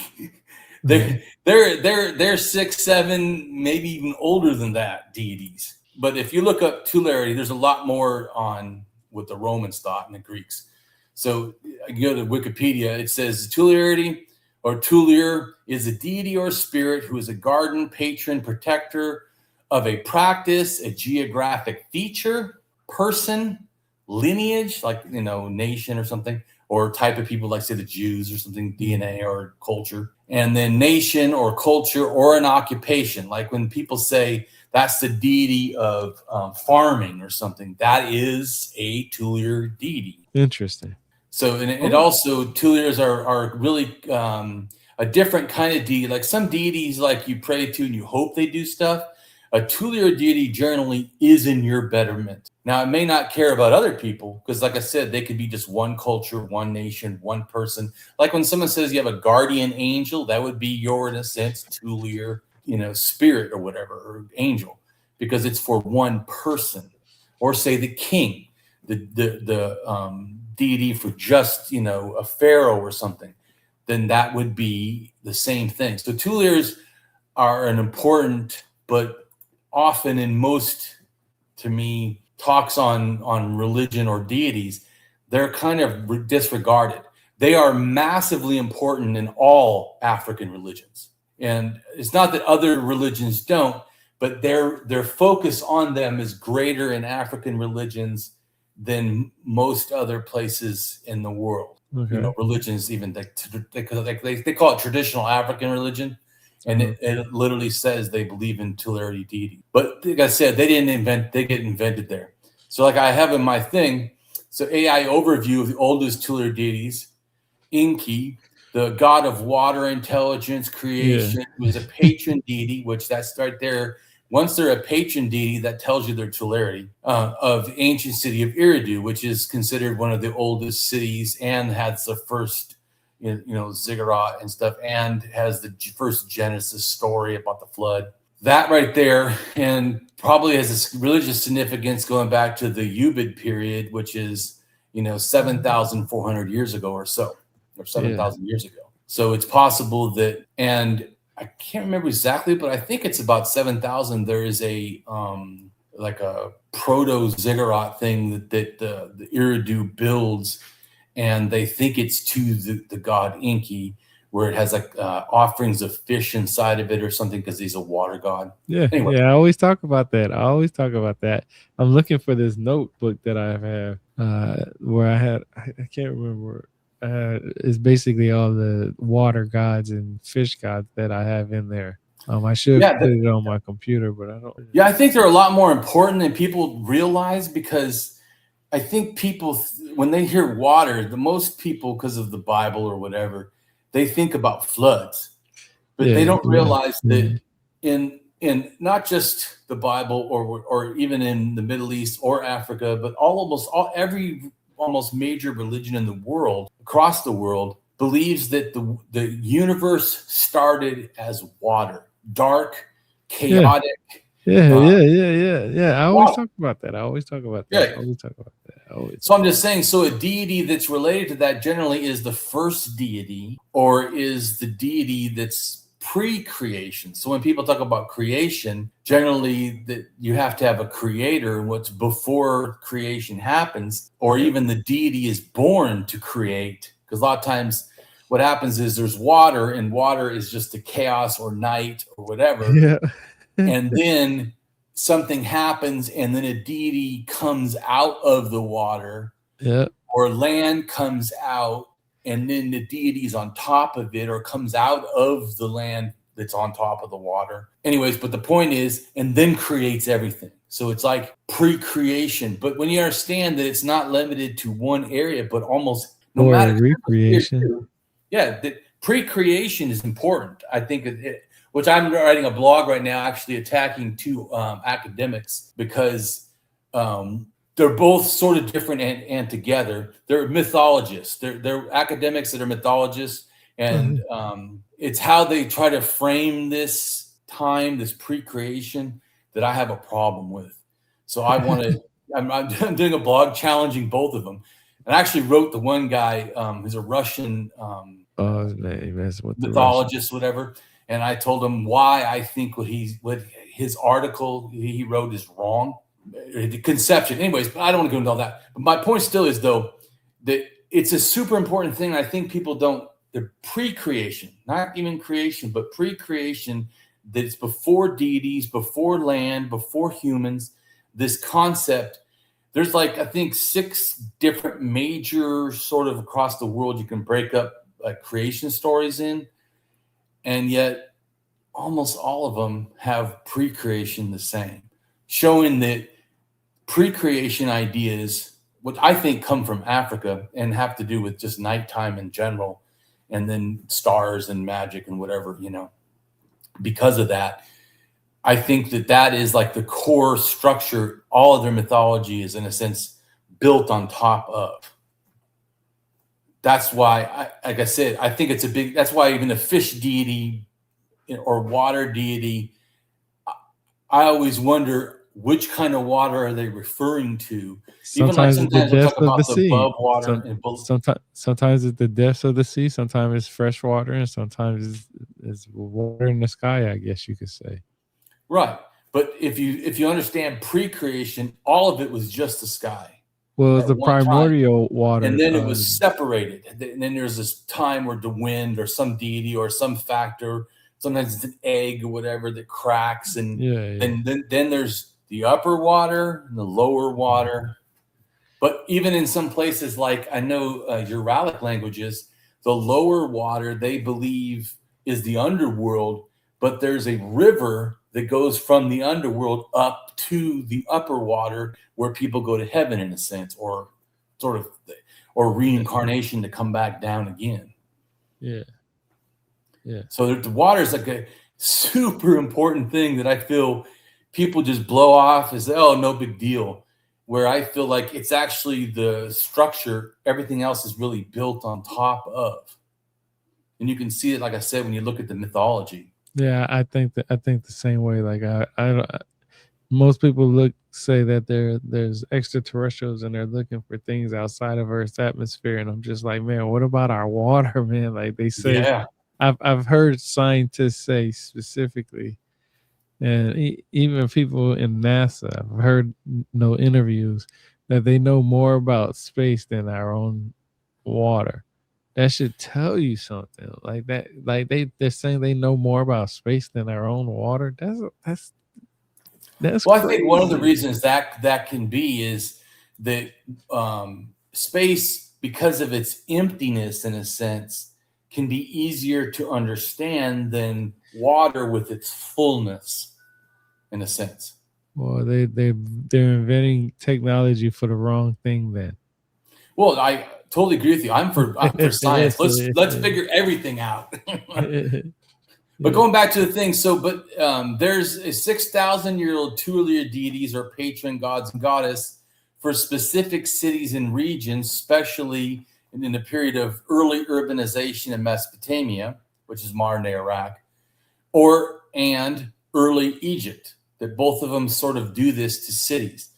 They're 6, 7, maybe even older than that deities. But if you look up Tulare, there's a lot more on what the Romans thought and the Greeks. So you go to Wikipedia, it says Tulare or Tulir is a deity or spirit who is a guardian, patron, protector of a practice, a geographic feature, person, lineage, like, nation or something, or type of people, like say the Jews or something, DNA or culture, and then nation or culture or an occupation. Like when people say that's the deity of farming or something, that is a Tulir deity.
Interesting.
So, and it also, Tuliers are really a different kind of deity. Like some deities, like you pray to and you hope they do stuff. A Tulier deity generally is in your betterment. Now, it may not care about other people, because like I said, they could be just one culture, one nation, one person. Like when someone says you have a guardian angel, that would be your, in a sense, Tulier, spirit or whatever, or angel, because it's for one person. Or say the king, the deity for just, a pharaoh or something. then that would be the same thing. So Tuliers are an important, but often in most, to me, talks on religion or deities, they're kind of disregarded. They are massively important in all African religions. And it's not that other religions don't, but their focus on them is greater in African religions than most other places in the world.
Okay.
You know, religions, even they call it traditional African religion, and it literally says they believe in tutelary deity. But like I said, they get invented there. So like I have in my thing, so AI overview of the oldest tutelary deities. Inki, the god of water, intelligence, creation, was a patron deity, which that's right there. Once they're a patron deity, that tells you their tutelary of the ancient city of Eridu, which is considered one of the oldest cities and has the first, ziggurat and stuff, and has the first Genesis story about the flood. That right there, and probably has this religious significance going back to the Ubid period, which is 7,400 years ago or so. Or 7,000 years ago. So it's possible that, and I can't remember exactly, but I think it's about 7,000. There is a like a proto ziggurat thing that the Eridu builds, and they think it's to the god Inki, where it has like offerings of fish inside of it or something, because he's a water god.
Anyway. I always talk about that. I'm looking for this notebook that I have where I can't remember. It's basically all the water gods and fish gods that I have in there. I should put it on my computer, but I don't.
Yeah, I think they're a lot more important than people realize, because I think people, when they hear water, the most people, because of the Bible or whatever, they think about floods, but they don't realize that in not just the Bible or even in the Middle East or Africa, but every major religion in the world, across the world, believes that the universe started as water, dark, chaotic.
Yeah. I always talk about that.
So I'm just saying, so a deity that's related to that generally is the first deity, or is the deity that's pre-creation. So when people talk about creation, generally that you have to have a creator, what's before creation happens, or even the deity is born to create. Because a lot of times what happens is there's water, and water is just a chaos or night or whatever. And then something happens, and then a deity comes out of the water, or land comes out, and then the deity's on top of it, or comes out of the land that's on top of the water. Anyways, but the point is, and then creates everything. So it's like pre-creation. But when you understand that it's not limited to one area, but almost no matter
recreation.
That pre-creation is important. I think which I'm writing a blog right now, actually attacking two academics, because they're both sort of different and together. They're mythologists. They're academics that are mythologists, and it's how they try to frame this time, this pre-creation, that I have a problem with. So I want to. I'm doing a blog challenging both of them, and I actually wrote the one guy who's a Russian mythologist, whatever. And I told him why I think what his article he wrote is wrong. The conception. Anyways, but I don't want to go into all that. But my point still is, though, that it's a super important thing. I think people don't, the pre-creation, not even creation, but pre-creation, that it's before deities, before land, before humans, this concept. There's like, I think 6 different major sort of across the world you can break up creation stories in. And yet almost all of them have pre-creation the same, showing that pre-creation ideas, which I think come from Africa and have to do with just nighttime in general, and then stars and magic and whatever, because of that, I think that is like the core structure. All of their mythology is, in a sense, built on top of. That's why, like I said, I think it's that's why even the fish deity or water deity, I always wonder, which kind of water are they referring to? Even like
Sometimes it's the
sometimes we'll talk
depth of the
about the
sea.
above water
Some
and
sometimes it's the depths of the sea. Sometimes it's fresh water, and sometimes it's water in the sky. I guess you could say.
right. But if you understand pre-creation, all of it was just the sky
Well, it's
at
the
one time,
primordial
and
water.
then it was separated. And then there's this time where the wind or some deity or some factor, sometimes it's an egg or whatever that cracks, and
Yeah, yeah.
then there's the upper water and the lower water. But even in some places, like I know Uralic languages, the lower water they believe is the underworld, but there's a river that goes from the underworld up to the upper water where people go to heaven in a sense, or sort of, or reincarnation to come back down again.
Yeah. Yeah.
So the water is like a super important thing that I feel people just blow off as, oh, no big deal. Where I feel like it's actually the structure, everything else is really built on top of. And you can see it, like I said, when you look at the mythology.
Yeah, I think the same way. Like most people say that there's extraterrestrials and they're looking for things outside of Earth's atmosphere, and I'm just like, man, what about our water, man? Like they say,
Yeah.
I've heard scientists say specifically, and even people in NASA, I've heard no interviews that they know more about space than our own water. That should tell you something like that. Like they're saying they know more about space than our own water. That's
Well, I think one of the
crazy.
reasons that can be is that space, because of its emptiness in a sense, can be easier to understand than water with its fullness in a sense.
Well, they're inventing technology for the wrong thing then.
Well, I totally agree with you. I'm for science. Let's figure everything out. But going back to the thing, there's a 6,000-year-old tutelar deities or patron gods and goddess for specific cities and regions, especially in the period of early urbanization in Mesopotamia, which is modern day Iraq, and early Egypt. That both of them sort of do this to cities.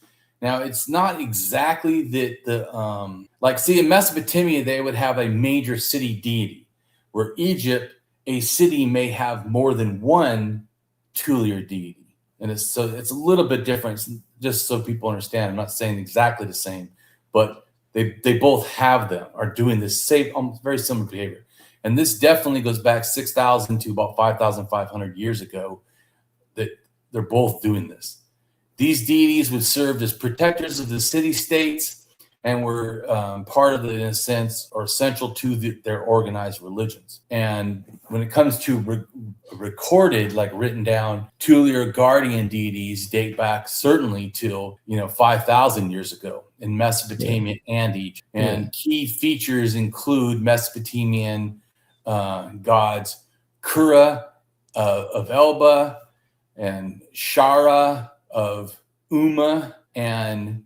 Now, it's not exactly that in Mesopotamia, they would have a major city deity, where Egypt, a city may have more than one tutelar deity. And it's a little bit different, just so people understand. I'm not saying exactly the same, but they both have them, are doing this same, very similar behavior. And this definitely goes back 6,000 to about 5,500 years ago, that they're both doing this. These deities would serve as protectors of the city-states and were part of in a sense, or central to their organized religions. And when it comes to recorded, like written down, tutelar guardian deities date back certainly till 5,000 years ago in Mesopotamia and Egypt. And key features include Mesopotamian gods Kura of Elba, and Shara of Umma, and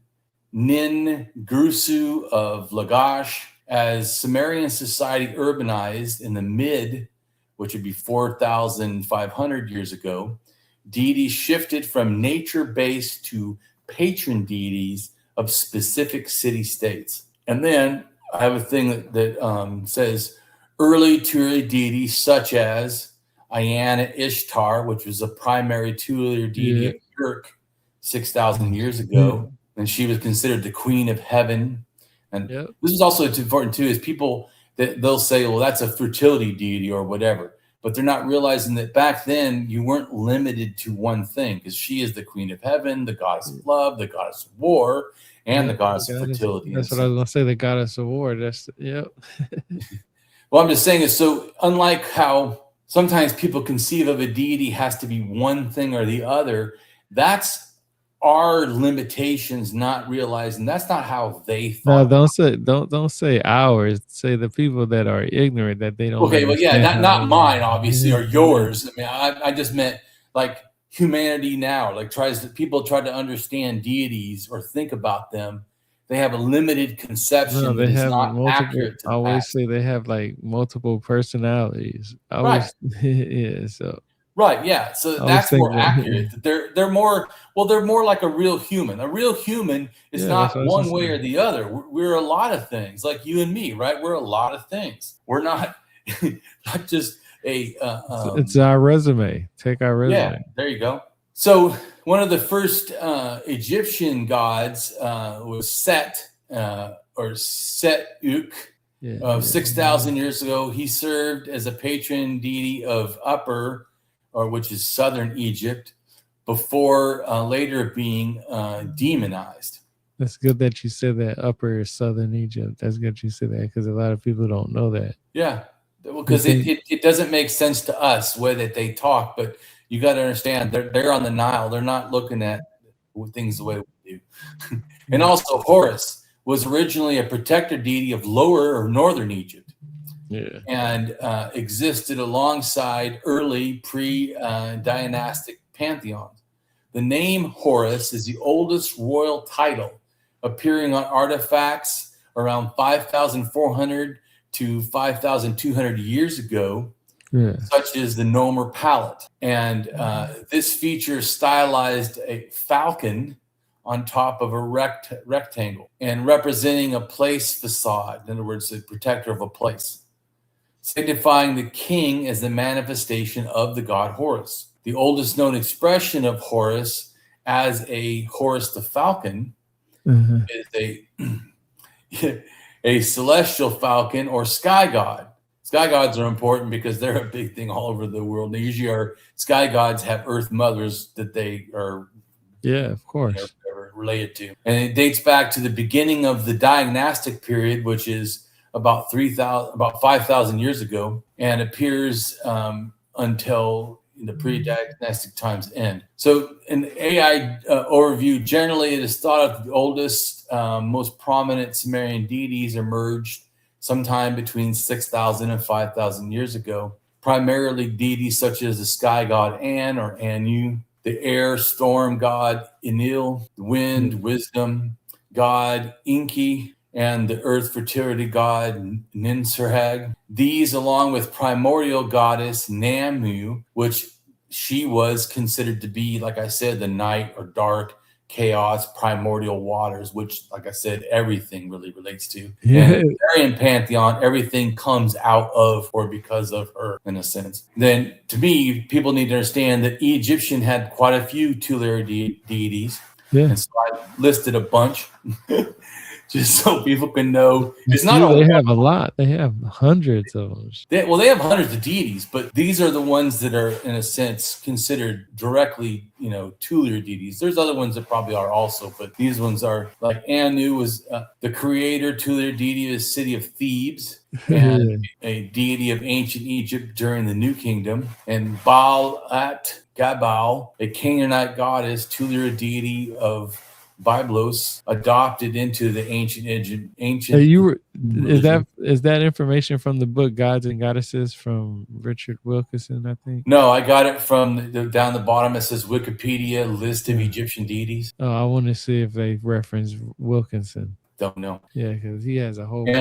Nin-Grusu of Lagash. As Sumerian society urbanized in the which would be 4,500 years ago, deities shifted from nature-based to patron deities of specific city-states. And then I have a thing that says early tutelar deities such as Ayana Ishtar, which was a primary tutelar deity of Turk 6,000 years ago, and she was considered the queen of heaven. And this is also important too, is people that they'll say, well, that's a fertility deity or whatever, but they're not realizing that back then you weren't limited to one thing, because she is the queen of heaven, the goddess of love, the goddess of war, and the goddess of fertility.
That's what I was gonna say. The goddess of war. That's
Well, I'm just saying is, so unlike how sometimes people conceive of a deity has to be one thing or the other, that's our limitations, not realizing that's not how they thought.
No, don't say ours. Say the people that are ignorant, that they don't.
Okay, well, yeah, not mine, obviously, or yours. I mean, I just meant like humanity now. Like people try to understand deities or think about them. They have a limited conception.
No, they have
not
multiple.
accurate to
I always say they have like multiple personalities. I always,
right.
yeah. So
Right, yeah. So
I always
that's
think
more
that.
accurate. They're more, well, they're more like a real human. A real human is
Yeah, that's
not
what I was
one
just
way or
saying.
the other. We're a lot of things, like you and me, right? We're a lot of things. We're not not just a
It's our resume. Take our
yeah.
resume.
There you go. So one of the first Egyptian gods was Set or Set-uk.
Yeah,
6,000 years ago, he served as a patron deity of Upper, or which is southern Egypt, before later being demonized.
that's good that you said that upper southern Egypt. That's good you said that because a lot of people don't know that.
Yeah,
They
because
think,
it doesn't make sense to us the way that they talk, but you got to understand they're on the Nile. They're not looking at things the way we do. And
yeah,
also, Horus was originally a protector deity of lower or northern Egypt,
yeah,
and existed alongside early pre-dynastic pantheons. The name Horus is the oldest royal title, appearing on artifacts around 5,400 to 5,200 years ago,
yeah.
such as the Nomer palette. And this features stylized a falcon on top of a rectangle and representing a place facade. In other words, the protector of a place, signifying the king as the manifestation of the god Horus. The oldest known expression of Horus as a Horus the falcon
Uh-huh.
is a celestial falcon or sky god. Sky gods are important because they're a big thing all over the world. They usually are, sky gods have earth mothers that they are,
Yeah, of course.
related to. And it dates back to the beginning of the dynastic period, which is about 5,000 years ago, and appears until the pre-dynastic times end. So an AI overview, generally it is thought of the oldest, most prominent Sumerian deities emerged sometime between 6,000 and 5,000 years ago, primarily deities such as the sky god An or Anu, the air storm god Enlil, the wind wisdom god Enki, and the earth fertility god Ninsarhag. These, along with primordial goddess Namu, which she was considered to be, like I said, the night or dark chaos, primordial waters, which, like I said, everything really relates to.
Yeah.
And in the Aryan pantheon, everything comes out of or because of her, in a sense. Then, to me, people need to understand that Egyptian had quite a few tutelary deities.
Yeah.
And so I listed a bunch just so people can know. It's not
They have a lot. They have hundreds of them.
they have hundreds of deities, but these are the ones that are, in a sense, considered directly, tutelary deities. There's other ones that probably are also, but these ones are, like Anu was the creator tutelary deity of the city of Thebes, and a deity of ancient Egypt during the New Kingdom, and Baal-at Gabal, a Canaanite goddess, tutelary deity of Byblos, adopted into the ancient.
Is that information from the book Gods and Goddesses from Richard Wilkinson, I think?
No, I got it from down the bottom. It says Wikipedia list of Egyptian deities.
Oh, I want to see if they reference Wilkinson.
Don't know.
Yeah, because he has a whole
book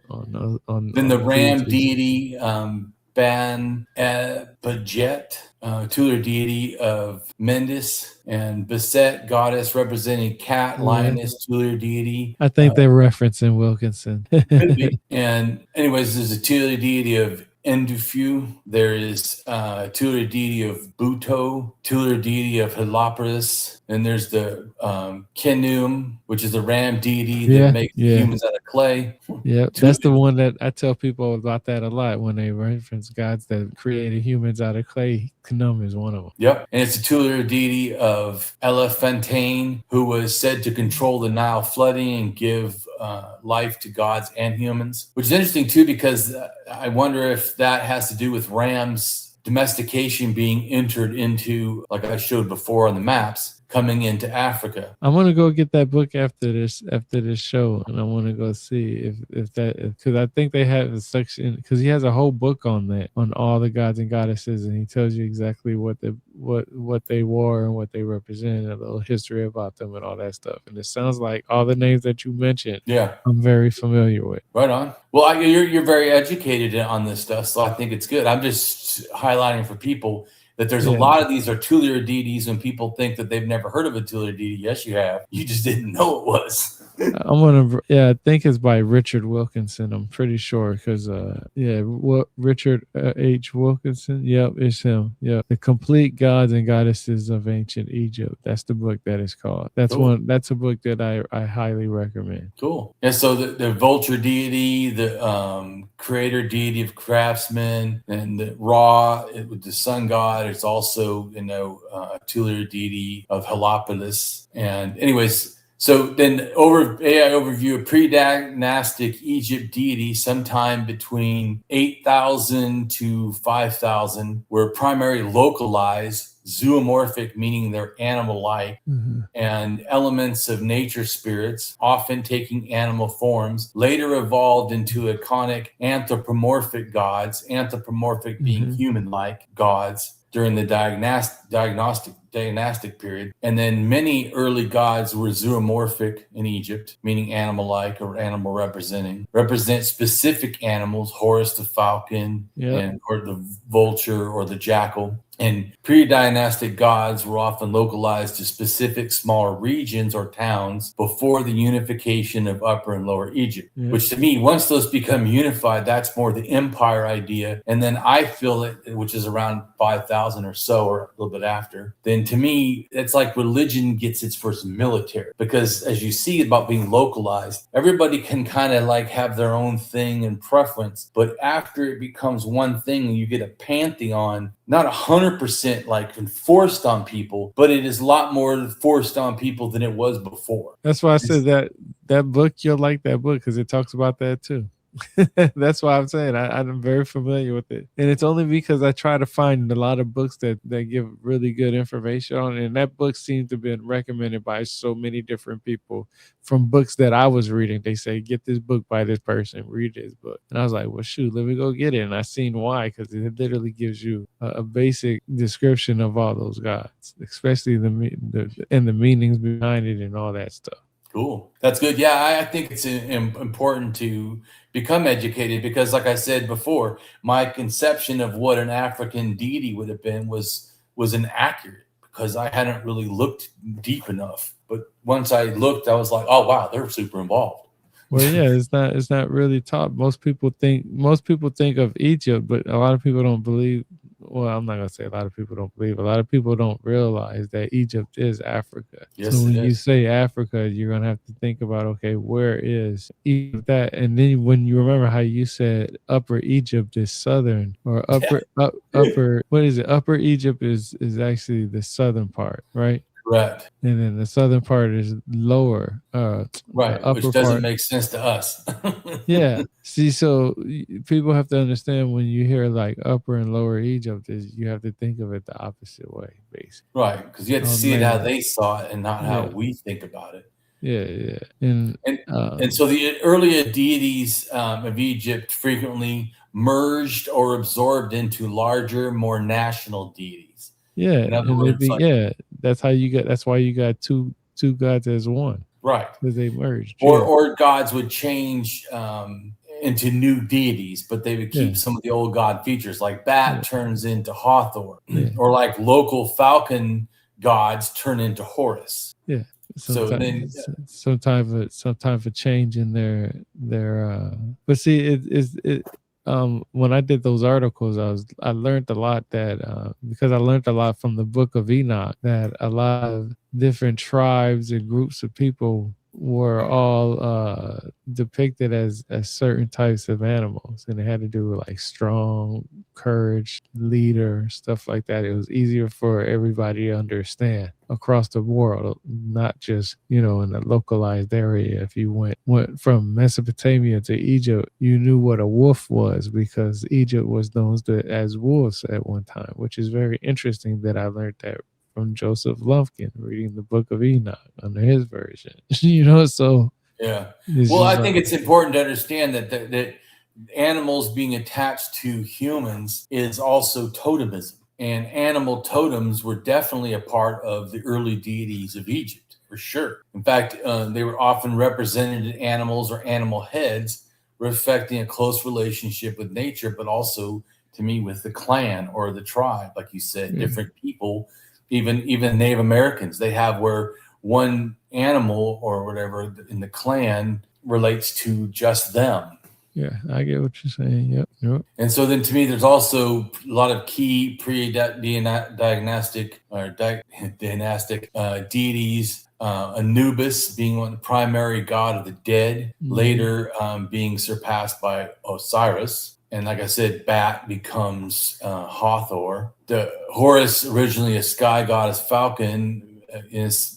on
then the ram deity, Ban-Bajet, tutelary deity of Mendes, and Beset, goddess representing cat, lioness, tutelary deity.
I think they're referencing Wilkinson.
Could be. And anyways, there's a tutelary deity of Endufu. There is tutelary deity of Buto, tutelary deity of Heliopolis. And there's the Kenum, which is the ram deity that makes humans out of clay.
Yeah, that's the one that I tell people about that a lot when they reference gods that created humans out of clay. Kenum is one of them.
Yep. And it's a tutelary deity of Elephantine, who was said to control the Nile flooding and give life to gods and humans, which is interesting too, because I wonder if that has to do with rams domestication being entered into, like I showed before on the maps, coming into Africa.
I want to go get that book after this show, and I want to go see if that, because I think they have a section, because he has a whole book on that, on all the gods and goddesses, and he tells you exactly what they wore and what they represent, a little history about them and all that stuff. And it sounds like all the names that you mentioned, I'm very familiar with.
Right on. Well, you're very educated on this stuff, so I think it's good. I'm just highlighting for people that there's a
Yeah.
lot of these artillery deities, and people think that they've never heard of artillery deity. Yes, you have. You just didn't know it was.
I'm gonna, yeah, I think it's by Richard Wilkinson. I'm pretty sure because, yeah, what Richard H. Wilkinson. Yep, it's him. Yep, The Complete Gods and Goddesses of Ancient Egypt. That's the book that is called. That's
Cool.
one. That's a book that I highly recommend.
Cool. And so the vulture deity, the creator deity of craftsmen, and the Ra, with the sun god. It's also, artillery deity of Heliopolis. And anyways, so then AI overview of pre-dynastic Egypt deity sometime between 8,000 to 5,000 were primarily localized, zoomorphic, meaning they're animal-like, and elements of nature spirits, often taking animal forms, later evolved into iconic anthropomorphic gods, anthropomorphic being human-like gods during the dynastic period. And then many early gods were zoomorphic in Egypt, meaning animal-like or animal represent specific animals, Horus the falcon, or the vulture or the jackal. And pre-dynastic gods were often localized to specific smaller regions or towns before the unification of Upper and Lower Egypt, which to me, once those become unified, that's more the empire idea. And then I feel it, which is around 5,000 or so, or a little bit after, then to me, it's like religion gets its first military. Because as you see about being localized, everybody can kind of like have their own thing and preference. But after it becomes one thing, you get a pantheon, not 100% like enforced on people, but it is a lot more forced on people than it was before.
That's why I said that book, you'll like that book because it talks about that too. That's why I'm saying I'm very familiar with it. And it's only because I try to find a lot of books that give really good information on it. And that book seems to have been recommended by so many different people from books that I was reading. They say, get this book by this person, read this book. And I was like, well, shoot, let me go get it. And I seen why, because it literally gives you a basic description of all those gods, especially the meanings behind it and all that stuff.
Cool. That's good. Yeah, I think it's important to become educated because, like I said before, my conception of what an African deity would have been was inaccurate because I hadn't really looked deep enough. But once I looked, I was like, oh, wow, they're super involved.
Well, yeah, it's not really taught. Most people think of Egypt, but a lot of people don't believe. Well, I'm not gonna say a lot of people don't believe. A lot of people don't realize that Egypt is Africa.
Yes,
so when you say Africa, you're gonna have to think about, okay, where is Egypt that? And then when you remember how you said Upper Egypt is southern, or upper what is it? Upper Egypt is actually the southern part, right?
Correct.
And then the southern part is lower.
Right, which doesn't make sense to us.
Yeah. See, so people have to understand when you hear like Upper and Lower Egypt, is you have to think of it the opposite way, basically.
Right, because you have to see it how they saw it and not how we think about it.
Yeah.
And so the earlier deities of Egypt frequently merged or absorbed into larger, more national deities.
Yeah, and that's how you got. That's why you got two gods as one.
Right,
because they merged.
Or gods would change into new deities, but they would keep some of the old god features. Like Bat turns into Hathor, or like local falcon gods turn into Horus.
Yeah.
Sometimes
a change in their but see when I did those articles, I learned a lot that because I learned a lot from the Book of Enoch, that a lot of different tribes and groups of people were all depicted as certain types of animals, and it had to do with like strong, courage, leader, stuff like that. It was easier for everybody to understand across the world, not just in a localized area. If you went from Mesopotamia to Egypt, you knew what a wolf was because Egypt was known as wolves at one time, which is very interesting that I learned that from Joseph Lumpkin reading the Book of Enoch under his version. So
yeah. Well, I think it's important to understand that animals being attached to humans is also totemism, and animal totems were definitely a part of the early deities of Egypt, for sure. In fact, they were often represented in animals or animal heads, reflecting a close relationship with nature, but also to me with the clan or the tribe, like you said. Different people, even Native Americans, they have where one animal or whatever in the clan relates to just them.
Yeah, I get what you're saying. Yep.
And so then to me, there's also a lot of key pre-dynastic deities. Anubis being one of the primary god of the dead, later being surpassed by Osiris. And like I said, Bat becomes Hathor. The Horus, originally a sky goddess falcon,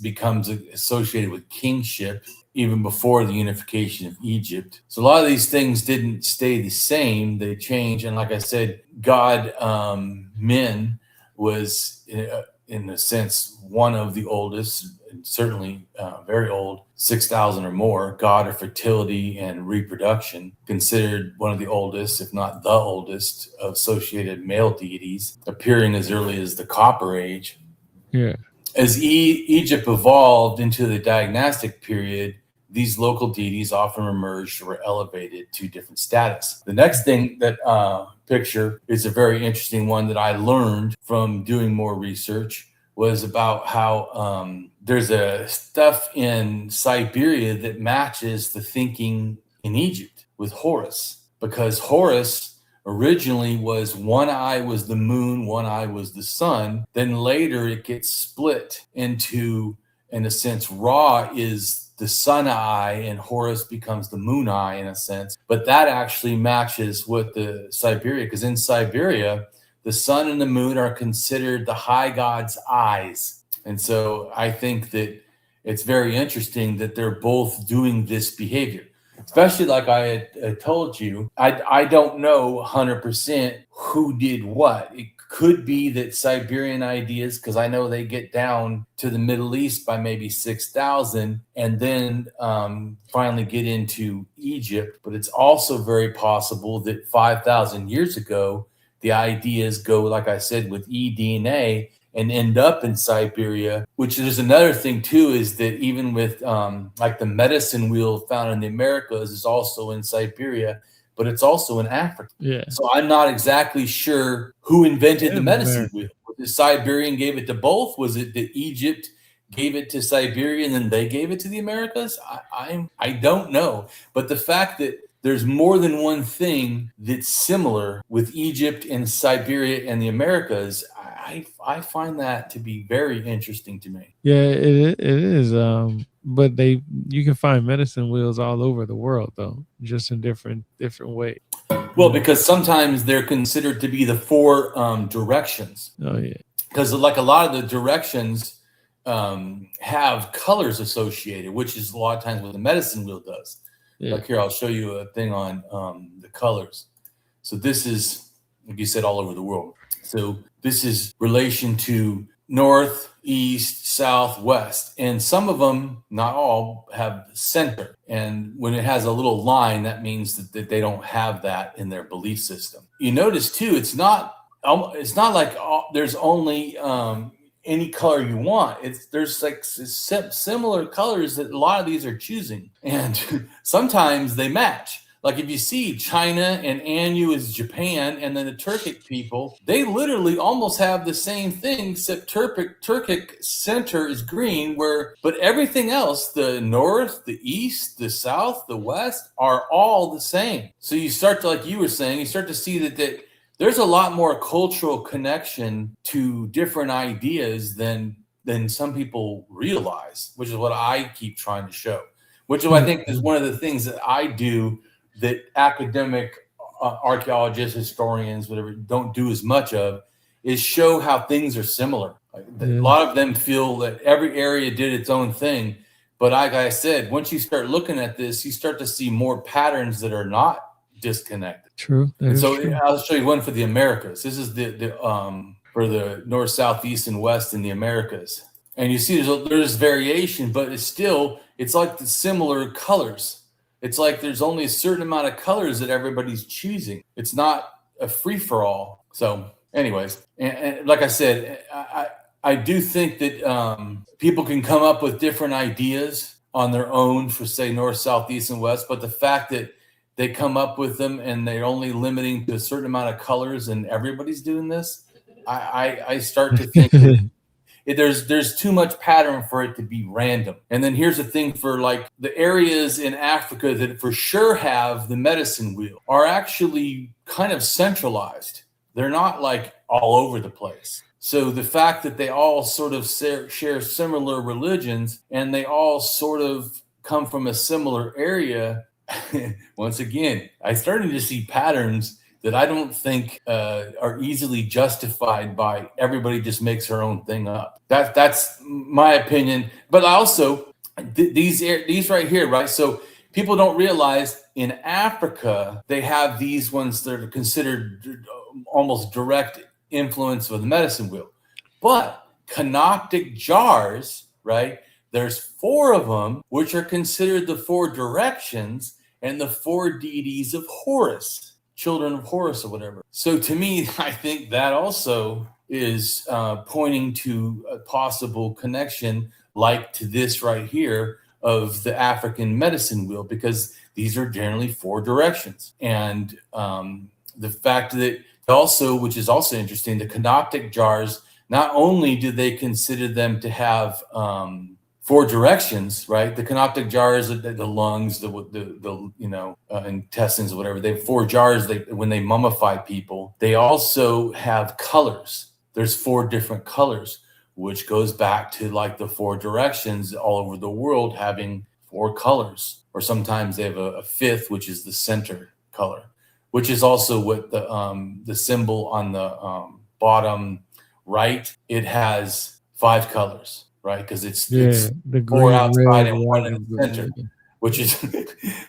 becomes associated with kingship even before the unification of Egypt. So a lot of these things didn't stay the same. They change. And like I said, God Min was, in a sense, one of the oldest, certainly very old, 6,000 or more, god of fertility and reproduction, considered one of the oldest, if not the oldest, of associated male deities, appearing as early as the Copper Age.
Yeah.
As Egypt evolved into the dynastic period, these local deities often emerged or were elevated to different status. The next thing that picture is a very interesting one that I learned from doing more research, was about how there's a stuff in Siberia that matches the thinking in Egypt with Horus, because Horus originally was one eye was the moon, one eye was the sun. Then later it gets split into, in a sense, Ra is the sun eye and Horus becomes the moon eye in a sense. But that actually matches with the Siberia, because in Siberia, the sun and the moon are considered the high god's eyes. And so I think that it's very interesting that they're both doing this behavior. Especially like I had told you, I don't know 100% who did what. It could be that Siberian ideas, because I know they get down to the Middle East by maybe 6,000 and then finally get into Egypt. But it's also very possible that 5,000 years ago, the ideas go, like I said, with eDNA and end up in Siberia, which is another thing too, is that even with like the medicine wheel found in the Americas is also in Siberia, but it's also in Africa.
Yeah.
So I'm not exactly sure who invented the medicine wheel. Was the Siberian gave it to both? Was it that Egypt gave it to Siberia and then they gave it to the Americas? I don't know. But the fact that there's more than one thing that's similar with Egypt and Siberia and the Americas, I find that to be very interesting to me.
Yeah, it is. But you can find medicine wheels all over the world though, just in different ways.
Well, because sometimes they're considered to be the four directions.
Oh yeah.
Because like a lot of the directions have colors associated, which is a lot of times what the medicine wheel does. Yeah. Like here, I'll show you a thing on the colors. So this is, like you said, all over the world. So this is relation to north, east, south, west. And some of them, not all, have center. And when it has a little line, that means that they don't have that in their belief system. You notice too, it's not like there's only any color you want. There's like similar colors that a lot of these are choosing. And sometimes they match. Like if you see China and Anu is Japan, and then the Turkic people, they literally almost have the same thing, except Turkic center is green, but everything else, the north, the east, the south, the west, are all the same. So you start to, like you were saying, you start to see that there's a lot more cultural connection to different ideas than some people realize, which is what I keep trying to show, which I think is one of the things that I do that academic archaeologists, historians, whatever, don't do as much of, is show how things are similar. A lot of them feel that every area did its own thing. But like I said, once you start looking at this, you start to see more patterns that are not disconnected.
True.
And so true. I'll show you one for the Americas. This is the for the north, south, east, and west in the Americas. And you see there's variation, but it's like the similar colors. It's like there's only a certain amount of colors that everybody's choosing. It's not a free-for-all. So anyways, and like I said, I do think that people can come up with different ideas on their own for, say, north, south, east, and west. But the fact that they come up with them and they're only limiting to a certain amount of colors and everybody's doing this, I start to think that there's too much pattern for it to be random. And then here's the thing, for like the areas in Africa that for sure have the medicine wheel are actually kind of centralized. They're not like all over the place. So the fact that they all sort of share similar religions and they all sort of come from a similar area, once again, I started to see patterns that I don't think are easily justified by everybody just makes her own thing up. That's my opinion. But also these right here, right? So people don't realize in Africa they have these ones that are considered almost direct influence of the medicine wheel. But canoptic jars, right? There's 4 of them, which are considered the 4 directions and the 4 deities of Horus, children of Horus or whatever. So to me, I think that also is pointing to a possible connection like to this right here of the African medicine wheel, because these are generally 4 directions. And the fact that also, which is also interesting, the canoptic jars, not only do they consider them to have 4 directions, right? The canoptic jars, the lungs, the intestines, or whatever. They have 4 jars. When they mummify people, they also have colors. There's 4 different colors, which goes back to like the 4 directions all over the world having 4 colors. Or sometimes they have a 5th, which is the center color, which is also what the symbol on the bottom right. It has 5 colors, right? Because it's
the
4
green,
outside
red,
and 1
white,
in
and
the
blue.
center, which is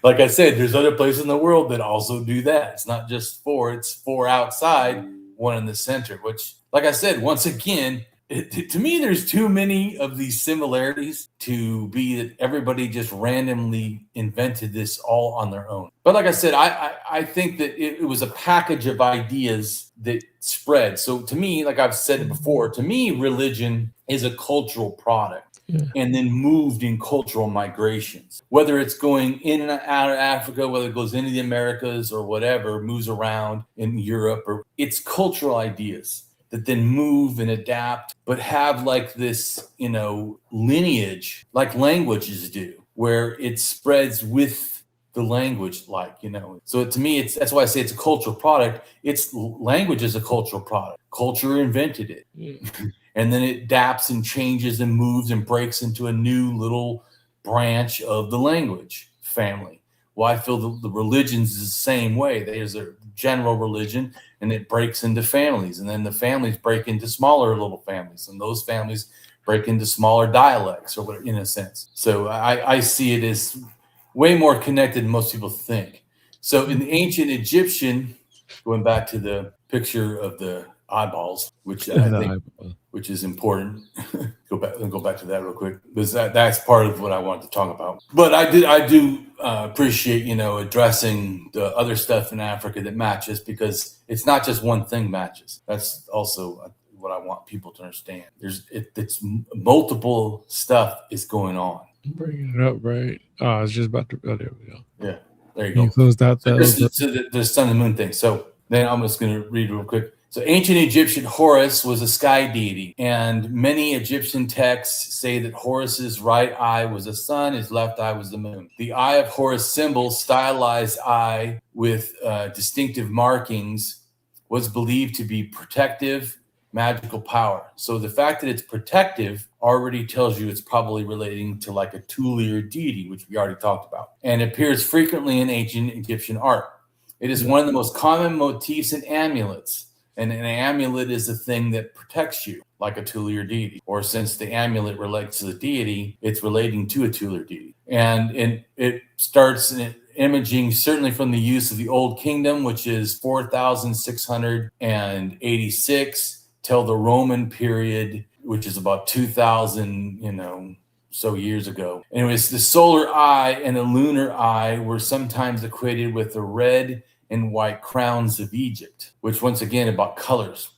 like I said, there's other places in the world that also do that. It's not just 4; it's 4 outside, 1 in the center. Which, like I said, once again, to me, there's too many of these similarities to be that everybody just randomly invented this all on their own. But like I said, I think that it was a package of ideas that spread. So to me, like I've said before, to me, religion is a cultural product.
Yeah.
And then moved in cultural migrations, whether it's going in and out of Africa, whether it goes into the Americas or whatever, moves around in Europe, or it's cultural ideas that then move and adapt, but have like this, lineage like languages do, where it spreads with the language, So to me, that's why I say it's a cultural product. It's language is a cultural product. Culture invented it.
Yeah.
And then it adapts and changes and moves and breaks into a new little branch of the language family. Well, I feel the religions is the same way. There's a general religion, and it breaks into families, and then the families break into smaller little families, and those families break into smaller dialects, or whatever, in a sense. So I see it as way more connected than most people think. So in the ancient Egyptian, going back to the picture of the eyeballs, which I think, which is important. Go back to that real quick, because that's part of what I wanted to talk about. But I do appreciate, addressing the other stuff in Africa that matches, because it's not just one thing matches. That's also what I want people to understand. It's multiple stuff is going on.
Bringing it up, right? Oh, I was just about to. Oh, there we go.
Yeah, there you go.
You closed out
the sun and moon thing. So then I'm just going to read real quick. So ancient Egyptian Horus was a sky deity, and many Egyptian texts say that Horus's right eye was the sun, his left eye was the moon. The eye of Horus symbol, stylized eye with distinctive markings, was believed to be protective, magical power. So the fact that it's protective already tells you it's probably relating to like a Tulu deity, which we already talked about, and appears frequently in ancient Egyptian art. It is one of the most common motifs in amulets. And an amulet is a thing that protects you, like a Tulu deity. Or since the amulet relates to the deity, it's relating to a Tulu deity. And it starts in imaging certainly from the use of the Old Kingdom, which is 4,686, till the Roman period, which is about 2,000, so years ago. Anyways, the solar eye and the lunar eye were sometimes equated with the red and white crowns of Egypt, which once again about colors.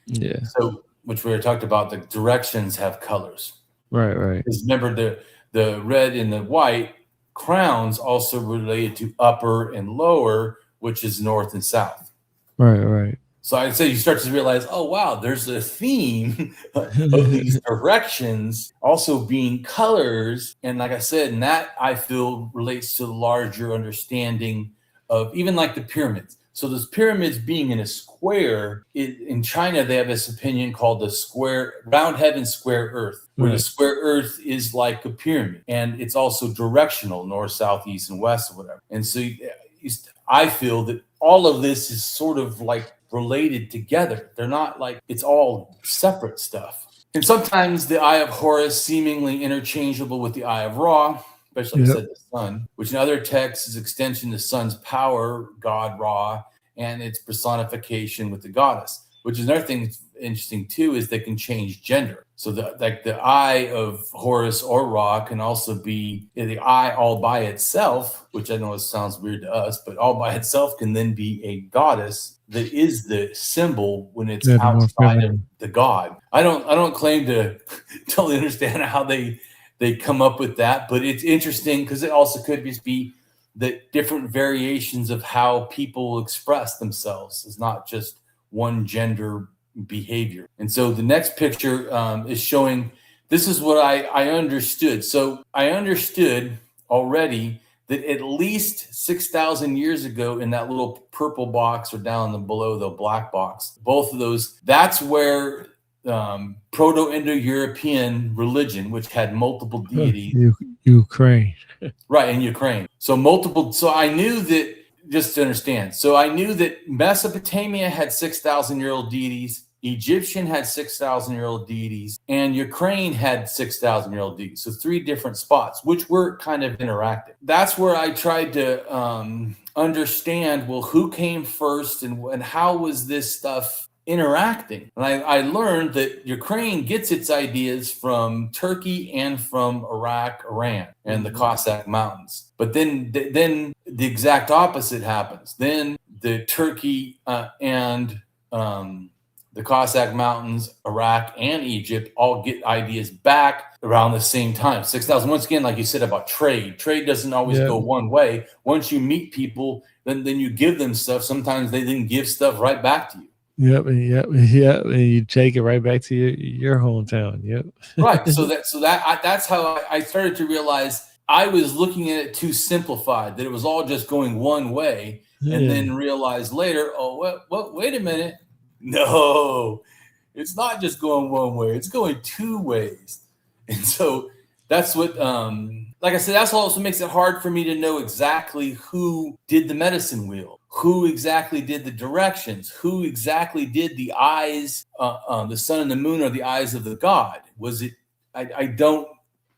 Yeah.
So, which we were talked about, the directions have colors.
Right.
Because remember, the red and the white crowns also related to upper and lower, which is north and south.
Right.
So I'd say you start to realize, oh, wow, there's a theme of these directions also being colors. And like I said, and that I feel relates to the larger understanding of even like the pyramids. So those pyramids being in a square, in China, they have this opinion called the square, round heaven, square earth, where the square earth is like a pyramid. And it's also directional, north, south, east, and west, or whatever. And so I feel that all of this is sort of like related together. They're not like it's all separate stuff. And sometimes the Eye of Horus seemingly interchangeable with the Eye of Ra, especially like I said, the sun, which in other texts is extension to sun's power, God Ra, and its personification with the goddess. Which is another thing that's interesting too, is they can change gender. So the Eye of Horus or Ra can also be the eye all by itself, which I know it sounds weird to us, but all by itself can then be a goddess that is the symbol when it's outside of the god. I don't claim to totally understand how they come up with that, but it's interesting because it also could just be the different variations of how people express themselves. It's not just one gender behavior. And so the next picture is showing, this is what I understood. So I understood already that at least 6,000 years ago in that little purple box or down below the black box, both of those, that's where Proto-Indo-European religion, which had multiple deities.
Ukraine.
Right, in Ukraine. So multiple, so I knew that, just to understand, so I knew that Mesopotamia had 6,000-year-old deities, Egyptian had 6,000-year-old deities, and Ukraine had 6,000-year-old deities. So 3 different spots, which were kind of interactive. That's where I tried to understand, well, who came first and how was this stuff interacting? And I learned that Ukraine gets its ideas from Turkey and from Iraq, Iran, and the Cossack Mountains. But then the exact opposite happens. Then the Turkey and the Cossack Mountains, Iraq, and Egypt all get ideas back around the same time. 6,000. Once again, like you said about trade. Trade doesn't always go one way. Once you meet people, then you give them stuff. Sometimes they then give stuff right back to you.
Yep. And you take it right back to your hometown. Yep.
Right. So that's how I started to realize I was looking at it too simplified, that it was all just going one way, and then realized later, oh, wait a minute. No, it's not just going one way. It's going 2 ways. And so that's what, like I said, that's also makes it hard for me to know exactly who did the medicine wheel, who exactly did the directions, who exactly did the eyes, the sun and the moon are the eyes of the god. Was it, I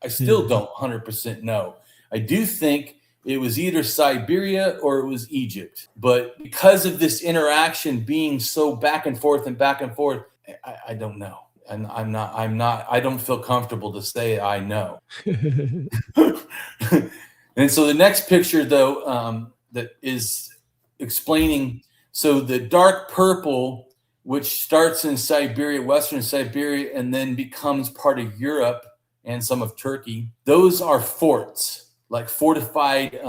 still don't 100% know. I do think it was either Siberia or it was Egypt. But because of this interaction being so back and forth, I don't know. And I don't feel comfortable to say I know. And so the next picture, though, that is explaining, so the dark purple, which starts in Siberia, Western Siberia, and then becomes part of Europe and some of Turkey, those are forts. Like fortified,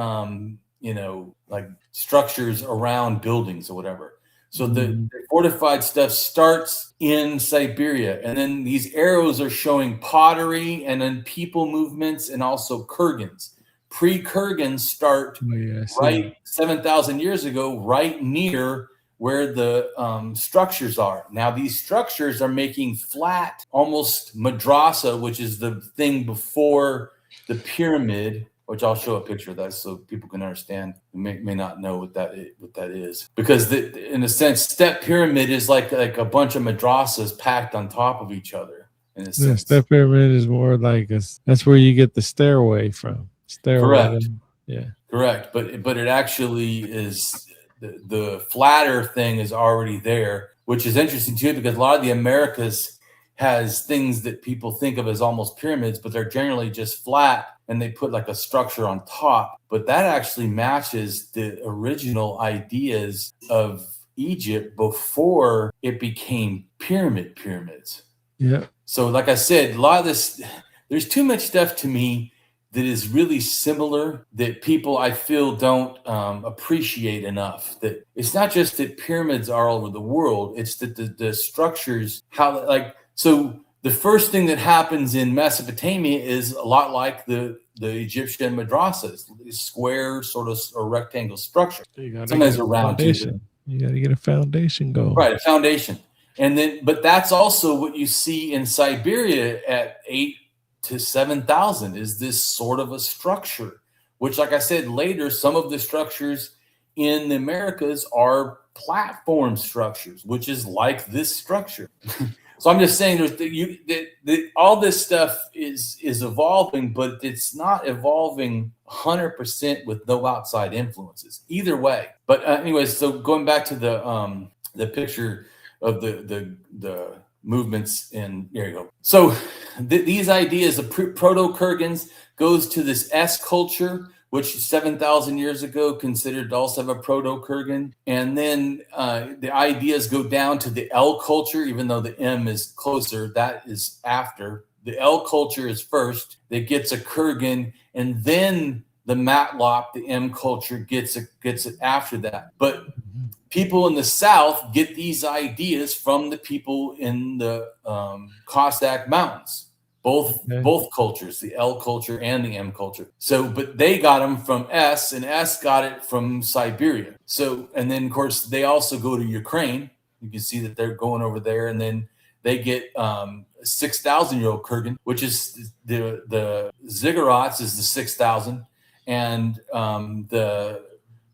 like structures around buildings or whatever. So the fortified stuff starts in Siberia. And then these arrows are showing pottery and then people movements and also kurgans. Pre-kurgans start right 7,000 years ago, right near where the structures are. Now, these structures are making flat, almost madrasa, which is the thing before the pyramid, which I'll show a picture of that so people can understand. You may not know what that is. Because in a sense, step pyramid is like a bunch of madrasas packed on top of each other. In a sense.
Step pyramid is more like that's where you get the stairway from.
Correct.
Yeah.
Correct. But it actually is the flatter thing is already there, which is interesting too, because a lot of the Americas has things that people think of as almost pyramids, but they're generally just flat and they put like a structure on top. But that actually matches the original ideas of Egypt before it became pyramids.
Yeah.
So like I said, a lot of this, there's too much stuff to me that is really similar that people I feel don't appreciate enough. That it's not just that pyramids are all over the world; it's that the structures, how like so. The first thing that happens in Mesopotamia is a lot like the Egyptian madrasas, square sort of or rectangle structure.
You gotta
Sometimes
get a
around too.
foundation. You gotta get a foundation going.
Right, a foundation. And then, but that's also what you see in Siberia at 8 to 7,000 is this sort of a structure, which, like I said later, some of the structures in the Americas are platform structures, which is like this structure. So I'm just saying that all this stuff is evolving, but it's not evolving 100% with no outside influences either way. But anyways, so going back to the picture of the movements, and there you go. So these ideas of proto-Kurgans goes to this S culture, which 7,000 years ago considered to also have a proto-Kurgan. And then the ideas go down to the L culture, even though the M is closer, that is after. The L culture is first, that gets a Kurgan, and then the Matlop, the M culture, gets it after that. But people in the South get these ideas from the people in the Cossack Mountains. Both cultures, the L culture and the M culture. So, but they got them from S, and S got it from Siberia. So, and then of course they also go to Ukraine. You can see that they're going over there, and then they get 6,000-year-old Kurgan, which is the ziggurats is the 6,000, and the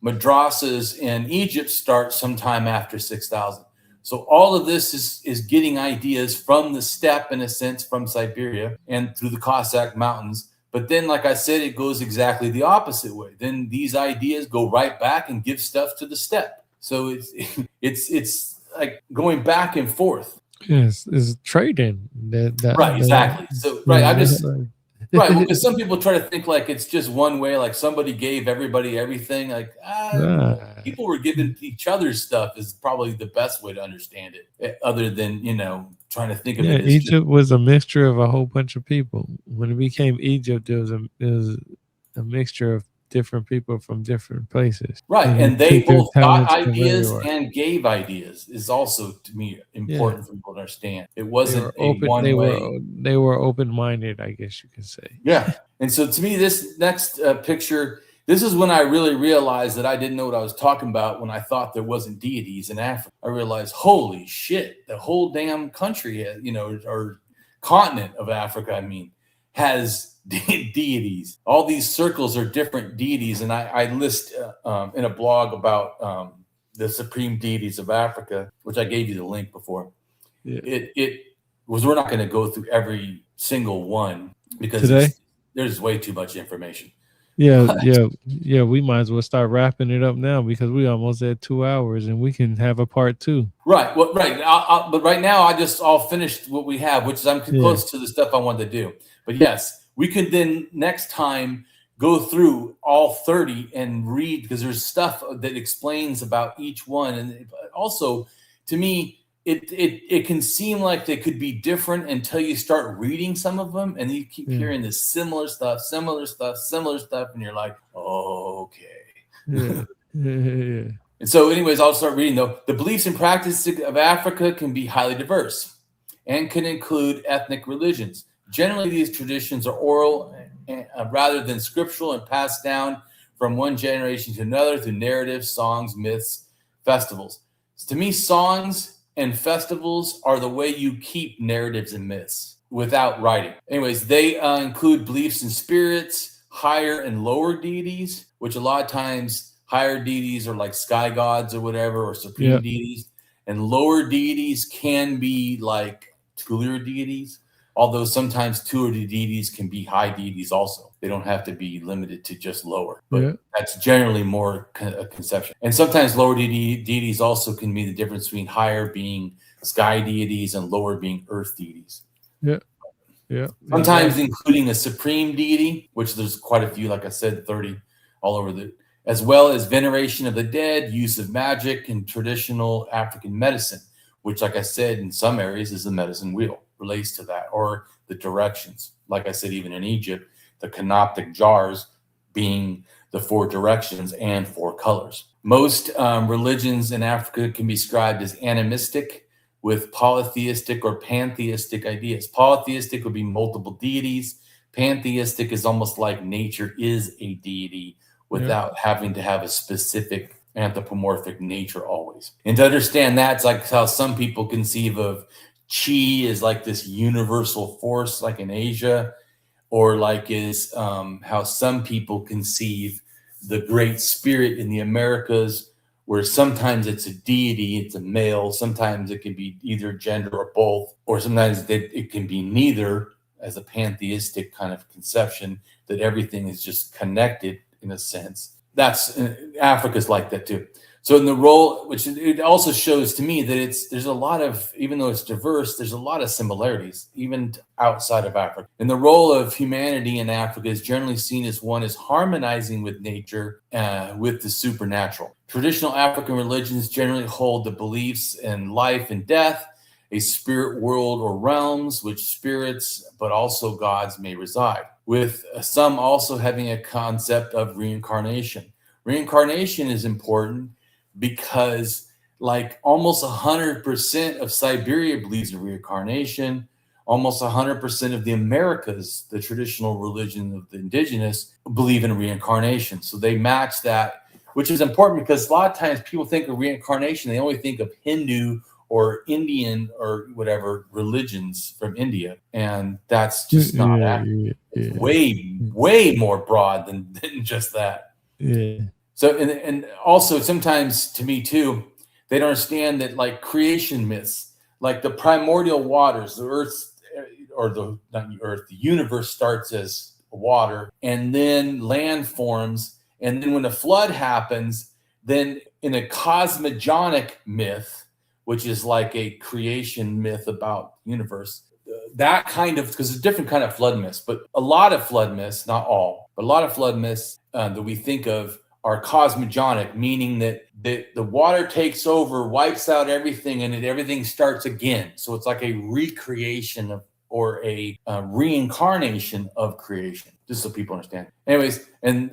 madrasas in Egypt start sometime after 6,000. So all of this is getting ideas from the steppe, in a sense, from Siberia and through the Cossack Mountains. But then, like I said, it goes exactly the opposite way. Then these ideas go right back and give stuff to the steppe. So it's like going back and forth.
Yes, it's trading.
Right, exactly. So right, I'm just right, because some people try to think like it's just one way, like somebody gave everybody everything. Like people were giving each other stuff is probably the best way to understand it, other than trying to think of it.
Egypt was a mixture of a whole bunch of people. When it became Egypt, it was a mixture of different people from different places.
Right, and they both got ideas and gave ideas is also, to me, important for people to understand. It wasn't one way.
They were open-minded, I guess you could say.
Yeah, and so to me, this next picture, this is when I really realized that I didn't know what I was talking about when I thought there wasn't deities in Africa. I realized, holy shit, the whole damn country, or continent of Africa, has deities. All these circles are different deities, and I list in a blog about the Supreme Deities of Africa, which I gave you the link before. Yeah. It was, we're not going to go through every single one because there's way too much information.
Yeah. We might as well start wrapping it up now because we almost at 2 hours, and we can have a part 2.
Right. Well, right. But right now, I'll finish what we have, which is I'm close to the stuff I wanted to do. But yes. We could then next time go through all 30 and read, because there's stuff that explains about each one. And also, to me, it can seem like they could be different until you start reading some of them, and you keep hearing this similar stuff, and you're like, oh, okay.
Yeah.
And so anyways, I'll start reading though. The beliefs and practices of Africa can be highly diverse and can include ethnic religions. Generally, these traditions are oral rather than scriptural and passed down from one generation to another through narratives, songs, myths, festivals. So to me, songs and festivals are the way you keep narratives and myths without writing. Anyways, they include beliefs in spirits, higher and lower deities, which a lot of times higher deities are like sky gods or whatever, or supreme deities. And lower deities can be like tutelar deities. Although sometimes tutelar deities can be high deities also. They don't have to be limited to just lower. But that's generally more a conception. And sometimes lower deities also can be the difference between higher being sky deities and lower being earth deities. Sometimes including a supreme deity, which there's quite a few, like I said, 30 all over as well as veneration of the dead, use of magic, and traditional African medicine, which, like I said, in some areas is the medicine wheel. Relates to that, or the directions. Like I said, even in Egypt, the canoptic jars being the 4 directions and 4 colors. Most religions in Africa can be described as animistic, with polytheistic or pantheistic ideas. Polytheistic would be multiple deities. Pantheistic is almost like nature is a deity without having to have a specific anthropomorphic nature always. And to understand that, it's like how some people conceive of chi as like this universal force, like in Asia, or like is how some people conceive the Great Spirit in the Americas, where sometimes it's a deity, it's a male, sometimes it can be either gender or both, or sometimes it can be neither, as a pantheistic kind of conception, that everything is just connected in a sense. That's Africa's like that too. So in the role, which it also shows to me that there's a lot of, even though it's diverse, there's a lot of similarities, even outside of Africa. And the role of humanity in Africa is generally seen as one is harmonizing with nature, with the supernatural. Traditional African religions generally hold the beliefs in life and death, a spirit world or realms, which spirits, but also gods may reside, with some also having a concept of reincarnation. Reincarnation is important because like almost 100% of Siberia believes in reincarnation. Almost 100% of the Americas, the traditional religion of the indigenous, believe in reincarnation. So they match that, which is important because a lot of times people think of reincarnation, they only think of Hindu or Indian or whatever religions from India. And that's just not accurate. It's way more broad than just that.
Yeah.
So, and also sometimes to me too, they don't understand that like creation myths, like the primordial waters, the earth, or not the earth, the universe starts as water, and then land forms. And then when a flood happens, then in a cosmogonic myth, which is like a creation myth about the universe, that kind of, because there's different kind of flood myths, but a lot of flood myths, not all, but a lot of flood myths that we think of are cosmogonic, meaning that the water takes over, wipes out everything, and everything starts again. So it's like a recreation of, or a reincarnation of creation, just so people understand. Anyways, and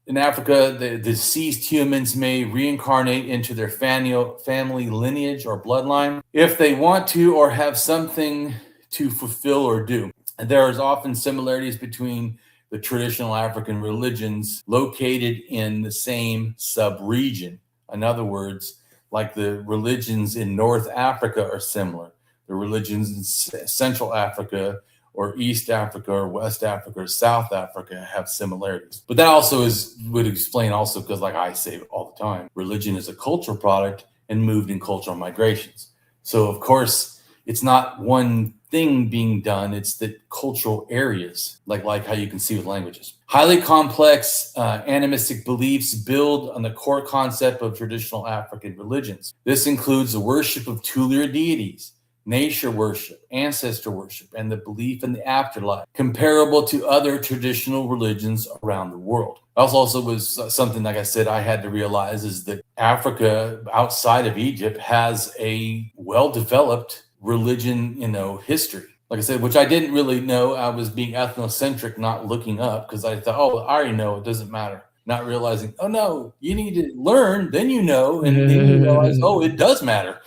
in Africa, the deceased humans may reincarnate into their family lineage or bloodline if they want to or have something to fulfill or do. And there is often similarities between the traditional African religions located in the same sub-region. In other words, like the religions in North Africa are similar. The religions in Central Africa or East Africa or West Africa or South Africa have similarities. But that also would explain also, because like I say all the time, religion is a cultural product and moved in cultural migrations. So of course, it's not one thing being done, it's the cultural areas, like how you can see with languages. Highly complex animistic beliefs build on the core concept of traditional African religions. This includes the worship of tutelar deities, nature worship, ancestor worship, and the belief in the afterlife, comparable to other traditional religions around the world. Also was something, like I said, I had to realize is that Africa, outside of Egypt, has a well-developed religion, history. Like I said, which I didn't really know. I was being ethnocentric, not looking up, because I thought, oh, I already know, it doesn't matter. Not realizing, oh no, you need to learn, then you know, and then you realize, oh, it does matter.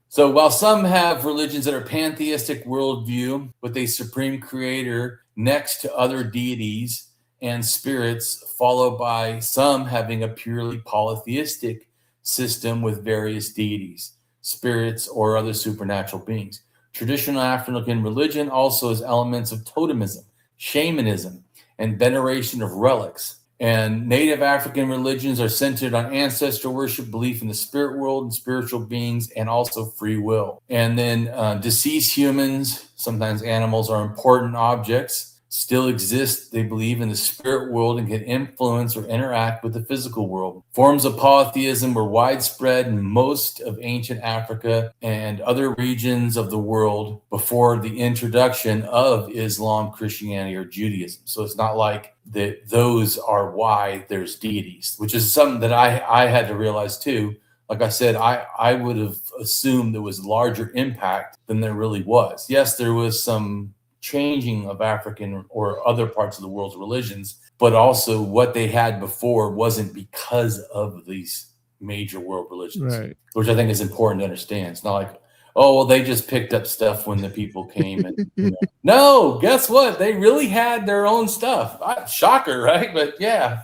So while some have religions that are pantheistic worldview with a supreme creator next to other deities and spirits, followed by some having a purely polytheistic system with various deities, spirits, or other supernatural beings. Traditional African religion also has elements of totemism, shamanism, and veneration of relics. And native African religions are centered on ancestor worship, belief in the spirit world and spiritual beings, and also free will. And then deceased humans, sometimes animals, are important objects, still exist, they believe, in the spirit world and can influence or interact with the physical world. Forms of polytheism were widespread in most of ancient Africa and other regions of the world before the introduction of Islam, Christianity, or Judaism. So it's not like that those are why there's deities, which is something that I had to realize too. Like I said, I would have assumed there was larger impact than there really was. Yes, there was some changing of African or other parts of the world's religions, but also what they had before wasn't because of these major world religions,
Right.
which I think is important to understand. It's not like, oh, well, they just picked up stuff when the people came. And no, guess what? They really had their own stuff. Shocker, right? But yeah.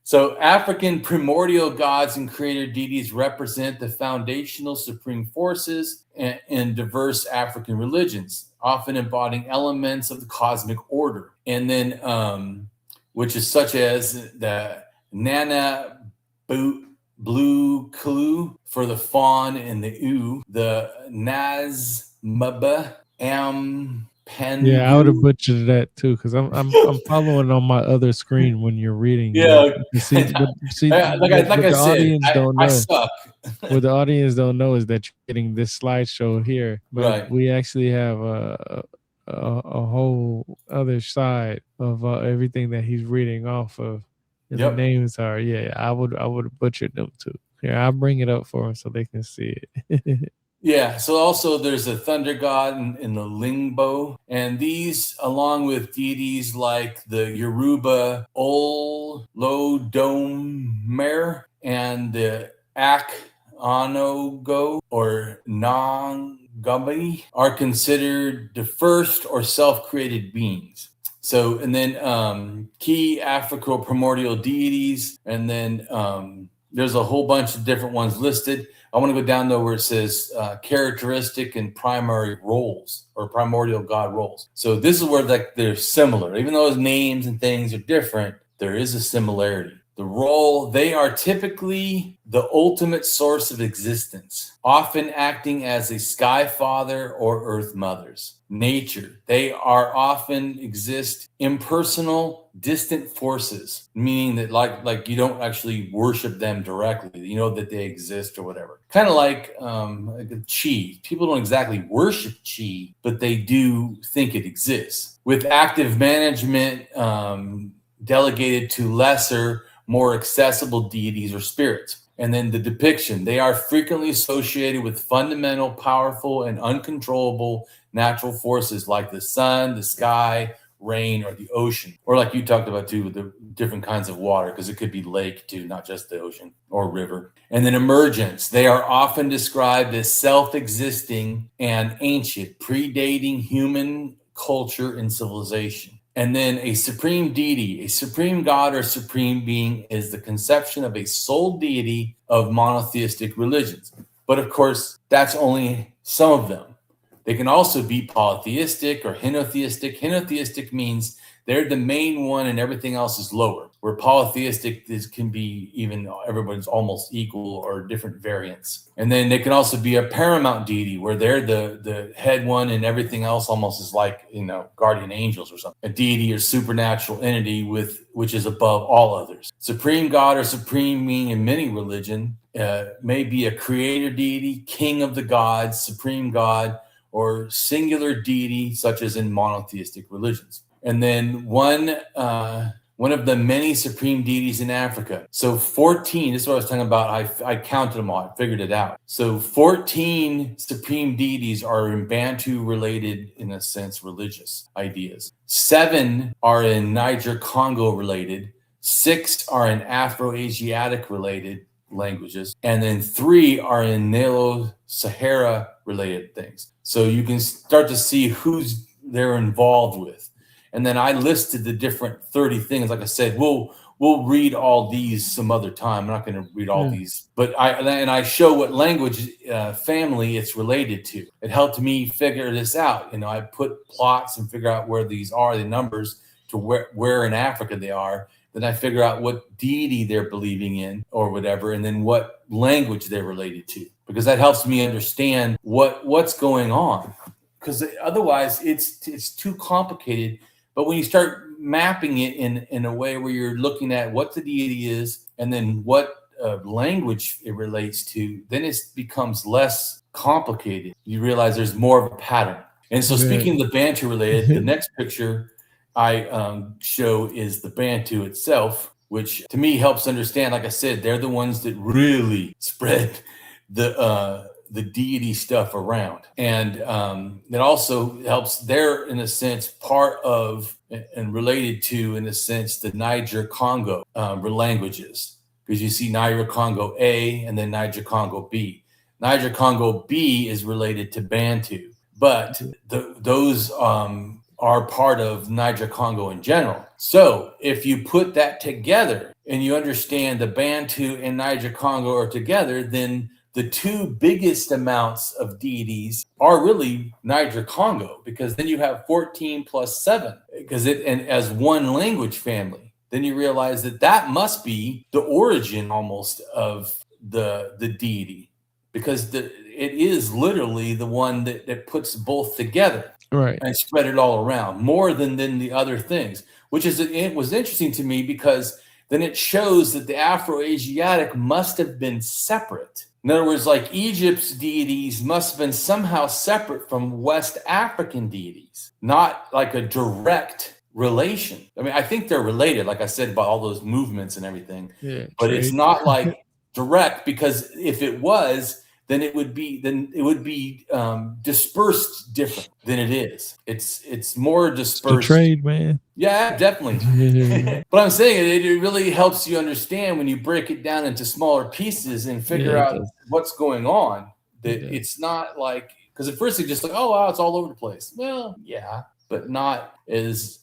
So African primordial gods and creator deities represent the foundational supreme forces in diverse African religions, often embodying elements of the cosmic order. And then, which is such as the Nana Buluku for the fawn and the U, the Nazmaba
Yeah, I would have
Pengu.
butchered that too because I'm following on my other screen when you're reading.
Yeah,
You can see, but
like I
the
said,
audience don't
I
know.
suck.
What the audience don't know is that you're getting this slideshow here, but
Right.
we actually have a whole other side of everything that he's reading off of. And the
Yep.
names are, I would have butchered them too. Here, I'll bring it up for them so they can see it.
Yeah. So also there's a thunder god in the Lingbo, and these, along with deities like the Yoruba Olodumare and the Akan or Nangami, are considered the first or self-created beings. So, and then key African primordial deities, and then there's a whole bunch of different ones listed. I want to go down though where it says characteristic and primary roles or primordial god roles. So this is where they're similar, even though his names and things are different. There is a similarity. The role, they are typically the ultimate source of existence, often acting as a sky father or earth mothers. Nature, they are often exist impersonal, distant forces, meaning that like you don't actually worship them directly. You know that they exist or whatever. Kind of like chi. People don't exactly worship chi, but they do think it exists. With active management delegated to lesser, more accessible deities or spirits. And then the depiction, they are frequently associated with fundamental, powerful, and uncontrollable natural forces like the sun, the sky, rain, or the ocean. Or like you talked about too, with the different kinds of water, because it could be lake too, not just the ocean or river. And then emergence, they are often described as self-existing and ancient, predating human culture and civilization. And then a supreme deity, a supreme god or supreme being is the conception of a sole deity of monotheistic religions. But of course, that's only some of them. They can also be polytheistic or henotheistic. Henotheistic means they're the main one and everything else is lower. Where polytheistic can be even everybody's almost equal or different variants. And then they can also be a paramount deity where they're the head one and everything else almost is like, guardian angels or something. A deity or supernatural entity which is above all others. Supreme god or supreme being in many religion may be a creator deity, king of the gods, supreme god, or singular deity, such as in monotheistic religions. And then one of the many supreme deities in Africa. So 14, this is what I was talking about. I counted them all, I figured it out. So 14 supreme deities are in Bantu-related, in a sense, religious ideas. 7 are in Niger-Congo-related. 6 are in Afroasiatic-related languages. And then 3 are in Nilo-Saharan-related things. So you can start to see who's they're involved with. And then I listed the different 30 things. Like I said, we'll read all these some other time. I'm not going to read all these, but I show what language family it's related to. It helped me figure this out. I put plots and figure out where these are, the numbers to where in Africa they are. Then I figure out what deity they're believing in or whatever, and then what language they're related to, because that helps me understand what's going on. Because otherwise it's too complicated. But when you start mapping it in a way where you're looking at what the deity is and then what language it relates to, then it becomes less complicated. You realize there's more of a pattern. And so speaking of the Bantu-related, the next picture I show is the Bantu itself, which to me helps understand, like I said, they're the ones that really spread the the deity stuff around. And it also helps, they're in a sense part of and related to, in a sense, the Niger-Congo languages, because you see Niger-Congo A and then Niger-Congo B. Niger-Congo B is related to Bantu, but those are part of Niger-Congo in general. So if you put that together and you understand the Bantu and Niger-Congo are together, then the two biggest amounts of deities are really Niger-Congo, because then you have 14 plus 7, because and as one language family. Then you realize that that must be the origin almost of the deity, because it is literally the one that puts both together,
right,
and spread it all around more than the other things, which is, it was interesting to me, because then it shows that the Afroasiatic must have been separate. In other words, like Egypt's deities must have been somehow separate from West African deities, not like a direct relation. I mean, I think they're related, like I said, about all those movements and everything, but it's not like direct, because if it was, then it would be dispersed different than it is. It's more dispersed.
It's the trade, man.
Yeah, definitely. But I'm saying it really helps you understand when you break it down into smaller pieces and figure out what's going on. That it's not like, because at first it's just like, oh wow, it's all over the place. Well, yeah, but not as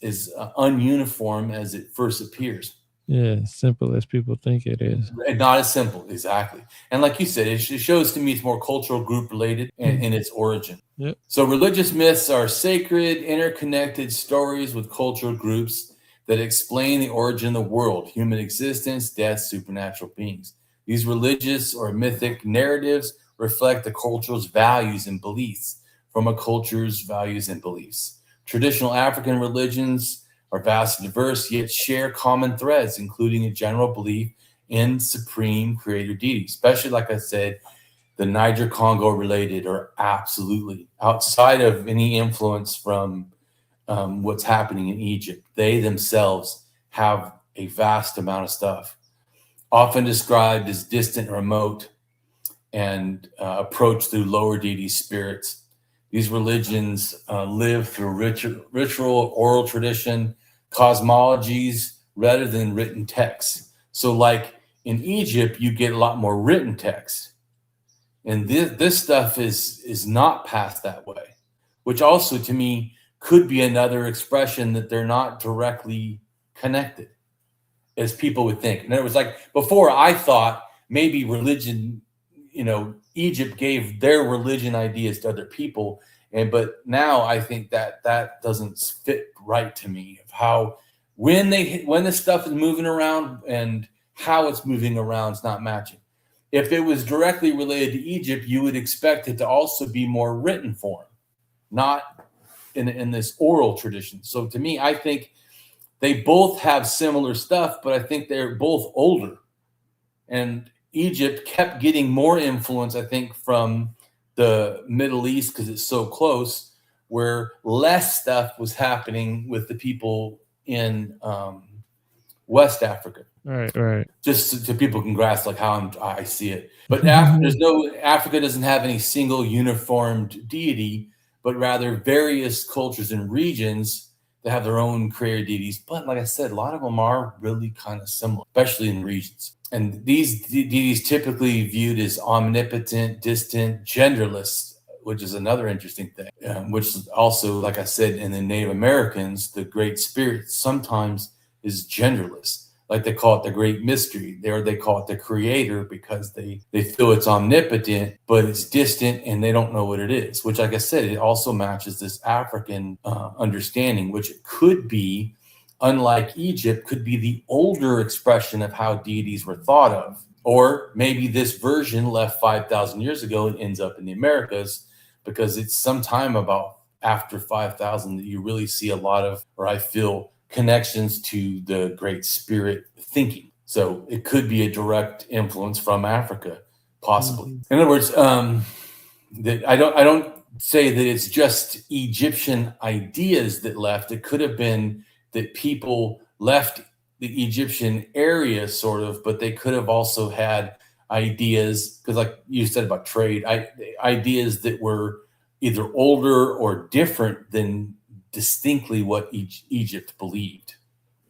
ununiform as it first appears.
Yeah, simple as people think it is.
Not as simple, exactly. And like you said, it shows to me it's more cultural, group related in its origin.
Yep.
So religious myths are sacred, interconnected stories with cultural groups that explain the origin of the world, human existence, death, supernatural beings. These religious or mythic narratives reflect the culture's values and beliefs from a culture's values and beliefs. Traditional African religions are vast and diverse, yet share common threads, including a general belief in supreme creator deity. Especially, like I said, the Niger-Congo-related are absolutely outside of any influence from what's happening in Egypt. They themselves have a vast amount of stuff, often described as distant and remote, and approached through lower deity spirits. These religions live through ritual, oral tradition, cosmologies, rather than written texts. So like in Egypt, you get a lot more written text. And this stuff is not passed that way, which also to me could be another expression that they're not directly connected as people would think. In other words, like before I thought maybe religion, Egypt gave their religion ideas to other people. But now I think that doesn't fit right to me, of how when the stuff is moving around and how it's moving around is not matching. If it was directly related to Egypt, you would expect it to also be more written form, not in this oral tradition. So to me, I think they both have similar stuff, but I think they're both older. And Egypt kept getting more influence, I think, from the Middle East, because it's so close, where less stuff was happening with the people in West Africa.
Right.
Just so people can grasp like how I see it. But Africa doesn't have any single uniformed deity, but rather various cultures and regions that have their own creator deities. But like I said, a lot of them are really kind of similar, especially in regions. And these deities typically viewed as omnipotent, distant, genderless, which is another interesting thing, which also, like I said, in the Native Americans, the Great Spirit sometimes is genderless. Like they call it the Great Mystery. They call it the Creator, because they feel it's omnipotent, but it's distant and they don't know what it is, which, like I said, it also matches this African understanding, which could be, unlike Egypt, could be the older expression of how deities were thought of. Or maybe this version left 5,000 years ago and ends up in the Americas, because it's sometime about after 5,000 that you really see a lot of, or I feel, connections to the Great Spirit thinking. So it could be a direct influence from Africa, possibly. In other words, that I don't say that it's just Egyptian ideas that left. It could have been that people left the Egyptian area, sort of, but they could have also had ideas, because like you said about trade, ideas that were either older or different than distinctly what Egypt believed.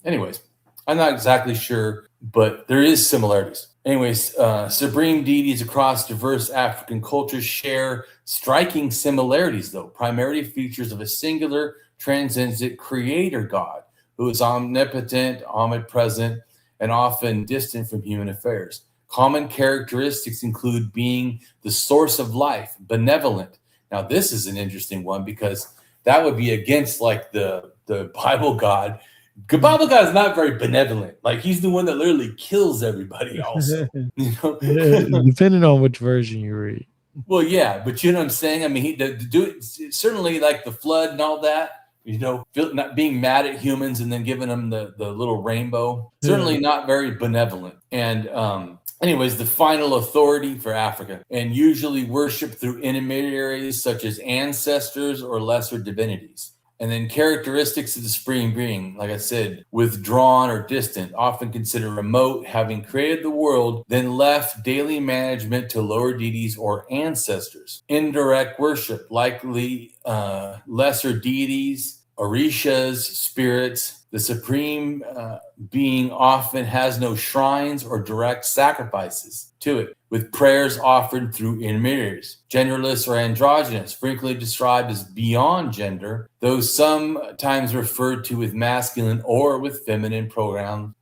Anyways, I'm not exactly sure, but there is similarities. Anyways, supreme deities across diverse African cultures share striking similarities, though, primarily features of a singular, transcendent creator God who is omnipotent, omnipresent, and often distant from human affairs. Common characteristics include being the source of life, benevolent. Now, this is an interesting one because that would be against like the Bible God. The Bible God is not very benevolent. Like he's the one that literally kills everybody. Also, you know.
Depending on which version you read.
Well, yeah, but you know what I'm saying. I mean, he do certainly like the flood and all that. You know, not being mad at humans and then giving them the little rainbow. Certainly not very benevolent. And anyways, the final authority for Africa, and usually worshipped through intermediaries such as ancestors or lesser divinities. And then characteristics of the supreme being, like I said, withdrawn or distant, often considered remote, having created the world, then left daily management to lower deities or ancestors. Indirect worship, likely lesser deities, orishas, spirits. The supreme being often has no shrines or direct sacrifices to it, with prayers offered through intermediaries. Genderless or androgynous, frequently described as beyond gender, though sometimes referred to with masculine or with feminine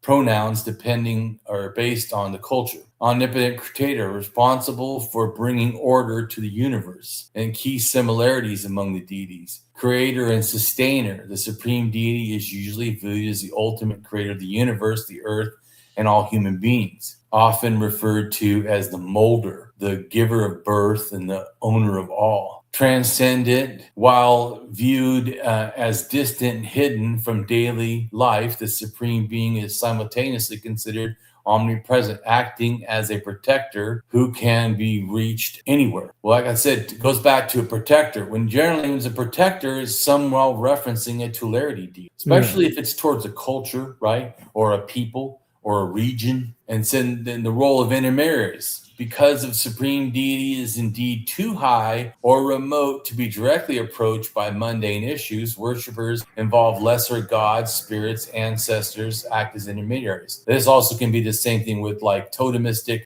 pronouns depending or based on the culture. Omnipotent creator, responsible for bringing order to the universe, and key similarities among the deities. Creator and sustainer, the supreme deity is usually viewed as the ultimate creator of the universe, the earth, and all human beings, often referred to as the molder, the giver of birth, and the owner of all. Transcendent, while viewed as distant and hidden from daily life, the supreme being is simultaneously considered omnipresent, acting as a protector who can be reached anywhere. Well, like I said, it goes back to a protector. When generally it's a protector is somehow referencing a tutelary deity, especially if it's towards a culture, right? Or a people or a region. And then the role of intermediaries. Because of supreme deity is indeed too high or remote to be directly approached by mundane issues, worshippers involve lesser gods, spirits, ancestors, act as intermediaries. This also can be the same thing with like totemistic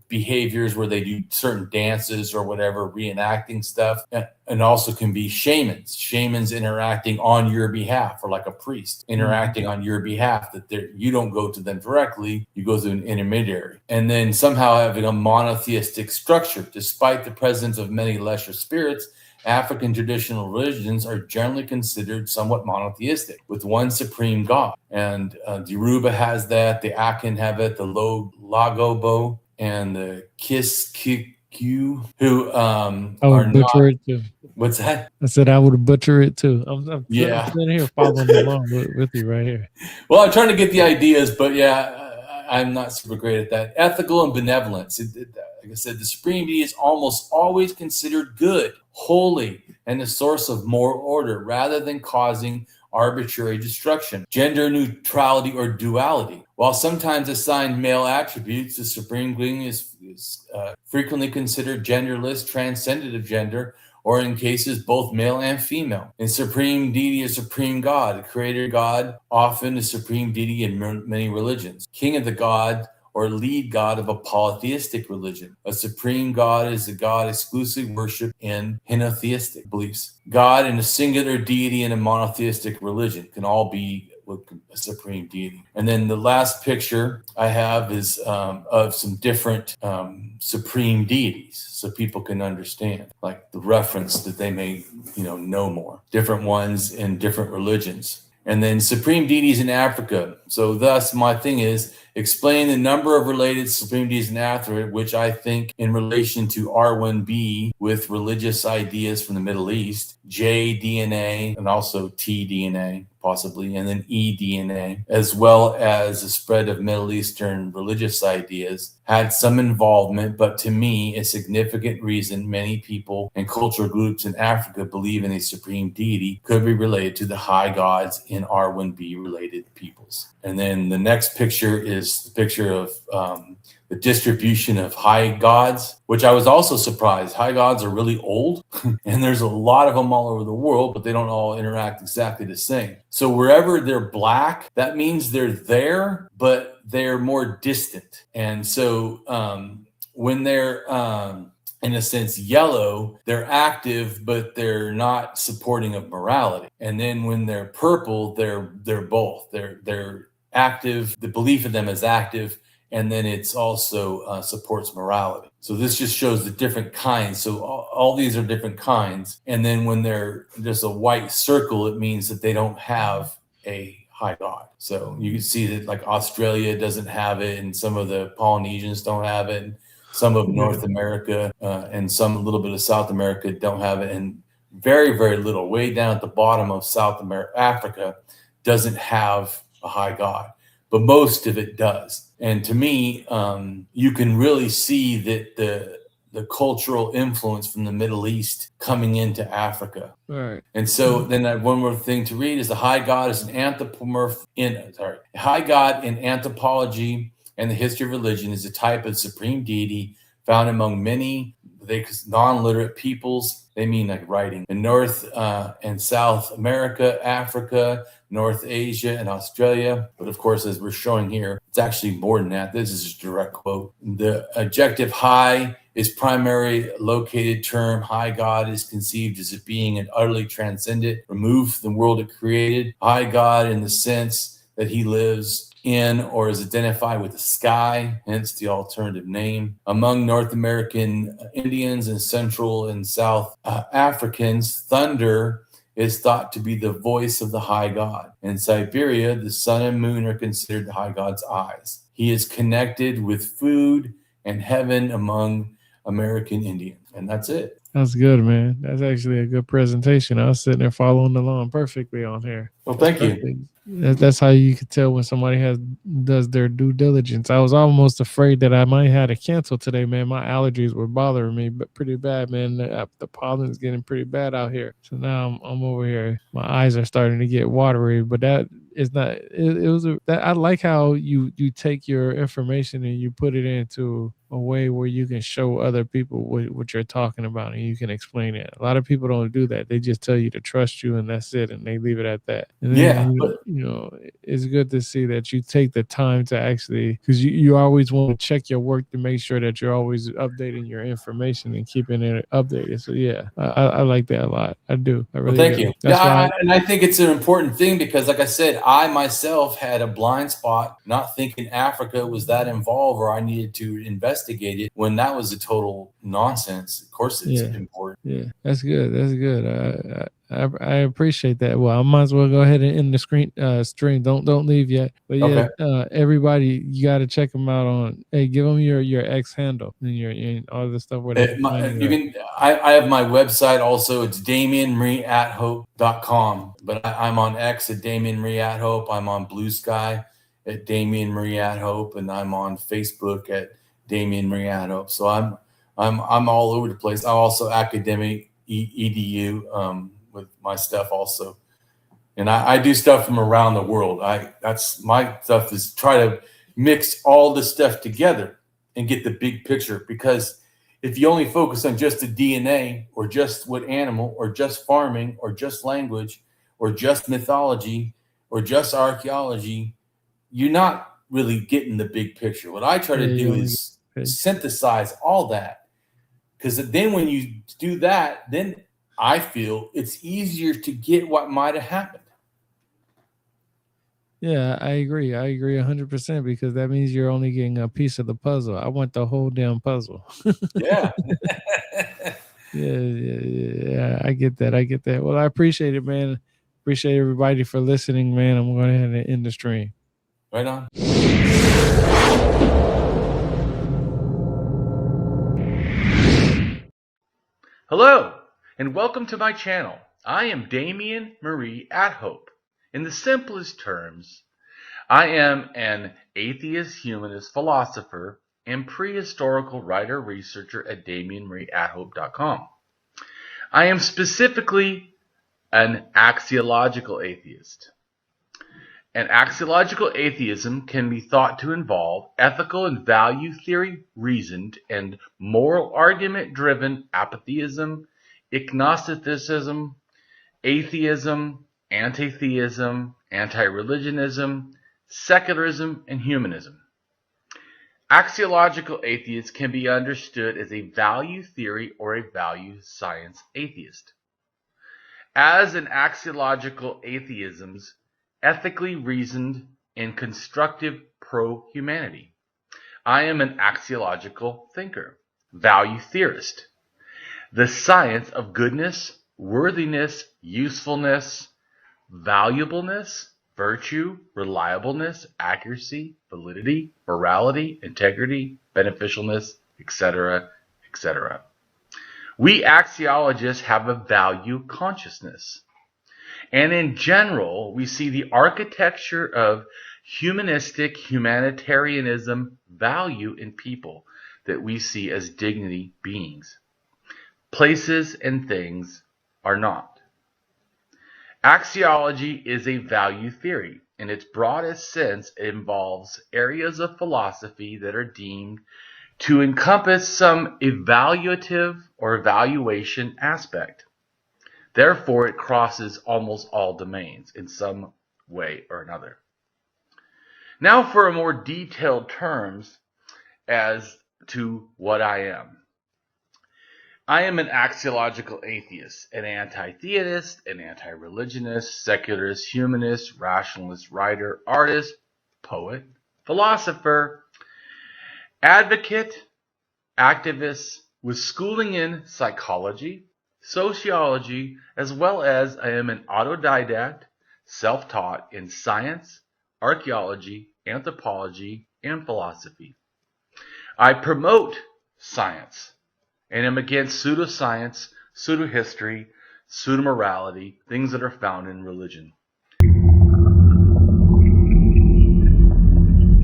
behaviors where they do certain dances or whatever, reenacting stuff, and also can be shamans interacting on your behalf, or like a priest interacting on your behalf, that you don't go to them directly, you go through an intermediary. And then somehow having a monotheistic structure. Despite the presence of many lesser spirits, African traditional religions are generally considered somewhat monotheistic, with one supreme god. And the Yoruba has that, the Akan have it, the Lagobo, and the Kiskikyu, who
I would butcher
not.
it too.
What's that?
I said I would butcher it too. I'm
Yeah.
sitting here following along with you right here.
Well, I'm trying to get the ideas, but yeah, I'm not super great at that. Ethical and benevolence. Like I said, the supreme deity is almost always considered good, holy, and the source of moral order, rather than causing arbitrary destruction. Gender neutrality or duality. While sometimes assigned male attributes, the supreme being is frequently considered genderless, transcendent of gender, or in cases both male and female. In supreme deity, a supreme god, a creator god, often a supreme deity in many religions. King of the god, or lead god of a polytheistic religion. A supreme god is a god exclusively worshipped in henotheistic beliefs. God and a singular deity in a monotheistic religion can all be a supreme deity. And then the last picture I have is of some different supreme deities, so people can understand, like the reference that they may know more. Different ones in different religions. And then supreme deities in Africa. So thus my thing is explain the number of related supreme deities in Africa, which I think in relation to R1B with religious ideas from the Middle East, J DNA, and also T DNA possibly, and then E DNA, as well as the spread of Middle Eastern religious ideas, had some involvement, but to me, a significant reason many people and cultural groups in Africa believe in a supreme deity could be related to the high gods in R1B related peoples. And then the next picture is is the picture of the distribution of high gods, which I was also surprised. High gods are really old, and there's a lot of them all over the world, but they don't all interact exactly the same. So wherever they're black, that means they're there, but they're more distant. And so when they're in a sense yellow, they're active, but they're not supporting of morality. And then when they're purple, they're both. They're active. The belief in them is active, and then it's also supports morality. So this just shows the different kinds. So all these are different kinds. And then when they're just a white circle, it means that they don't have a high god. So you can see that like Australia doesn't have it, and some of the Polynesians don't have it, and some of North America and some a little bit of South America don't have it, and very, very little, way down at the bottom of South America, Africa doesn't have a high god, but most of it does. And to me, you can really see that the cultural influence from the Middle East coming into Africa.
Right.
And so then one more thing to read is the high god is an high god in anthropology and the history of religion is a type of supreme deity found among many non-literate peoples. They mean like writing in North and South America, Africa, North Asia, and Australia. But of course, as we're showing here, it's actually more than that. This is a direct quote. The adjective high is primary located term. High God is conceived as a being and utterly transcendent, removed from the world it created. High God in the sense that he lives in or is identified with the sky, hence the alternative name. Among North American Indians and Central and South Africans, thunder is thought to be the voice of the high god. In Siberia, the sun and moon are considered the high god's eyes. He is connected with food and heaven among American Indians. And that's it.
That's good, man. That's actually a good presentation. I was sitting there following along perfectly on here.
Well, thank you.
That's how you can tell when somebody does their due diligence. I was almost afraid that I might have to cancel today, man. My allergies were bothering me, but pretty bad, man. The pollen is getting pretty bad out here. So now I'm over here. My eyes are starting to get watery, but that is not. I like how you take your information and you put it into a way where you can show other people what you're talking about and you can explain it. A lot of people don't do that. They just tell you to trust you and that's it, and they leave it at that. And then it's good to see that you take the time to actually, because you always want to check your work to make sure that you're always updating your information and keeping it updated. So yeah, I like that a lot. I do. I really
thank
do.
you.
That's why
and I think it's an important thing because, like I said, I myself had a blind spot, not thinking Africa was that involved or I needed to investigate it when that was a total nonsense. Of course, it's important.
Yeah, that's good. That's good. I appreciate that. Well, I might as well go ahead and end the stream. Don't leave yet. But yeah, everybody, you got to check them out on. Hey, give them your X handle and all the stuff where they
I have my website also. It's DamienMarieAtHope.com. But I'm on X at Damien Marie AtHope. I'm on Blue Sky at Damien Marie AtHope, and I'm on Facebook at Damien Marie AtHope. So I'm all over the place. I'm also academic edu with my stuff also, and I do stuff from around the world. That's my stuff is try to mix all this stuff together and get the big picture. Because if you only focus on just the DNA or just what animal or just farming or just language or just mythology or just archaeology, you're not really getting the big picture. What I try to do is synthesize all that, because then when you do that, then I feel it's easier to get what might have happened.
Yeah, I agree. I agree 100% because that means you're only getting a piece of the puzzle. I want the whole damn puzzle.
Yeah.
Yeah. I get that. Well, I appreciate it, man. Appreciate everybody for listening, man. I'm going ahead and end the stream.
Right on. Hello, and welcome to my channel. I am Damien Marie AtHope. In the simplest terms, I am an atheist, humanist, philosopher, and prehistorical writer researcher at DamienMarieAtHope.com. I am specifically an axiological atheist.
An axiological atheism can be thought to involve ethical and value theory reasoned and moral argument driven apatheism, agnosticism, atheism, anti-theism, anti-religionism, secularism, and humanism. Axiological atheists can be understood as a value theory or a value science atheist. As an axiological atheism's ethically reasoned and constructive pro-humanity. I am an axiological thinker, value theorist. The science of goodness, worthiness, usefulness, valuableness, virtue, reliableness, accuracy, validity, morality, integrity, beneficialness, etc., etc. We axiologists have a value consciousness. And in general, we see the architecture of humanistic humanitarianism value in people that we see as dignity beings. Places and things are not. Axiology is a value theory. In its broadest sense, it involves areas of philosophy that are deemed to encompass some evaluative or evaluation aspect. Therefore, it crosses almost all domains in some way or another. Now for a more detailed terms as to what I am. I am an axiological atheist, an anti-theist, an anti-religionist, secularist, humanist, rationalist, writer, artist, poet, philosopher, advocate, activist with schooling in psychology, sociology, as well as I am an autodidact, self-taught in science, archaeology, anthropology, and philosophy. I promote science and am against pseudoscience, pseudohistory, pseudomorality, things that are found in religion.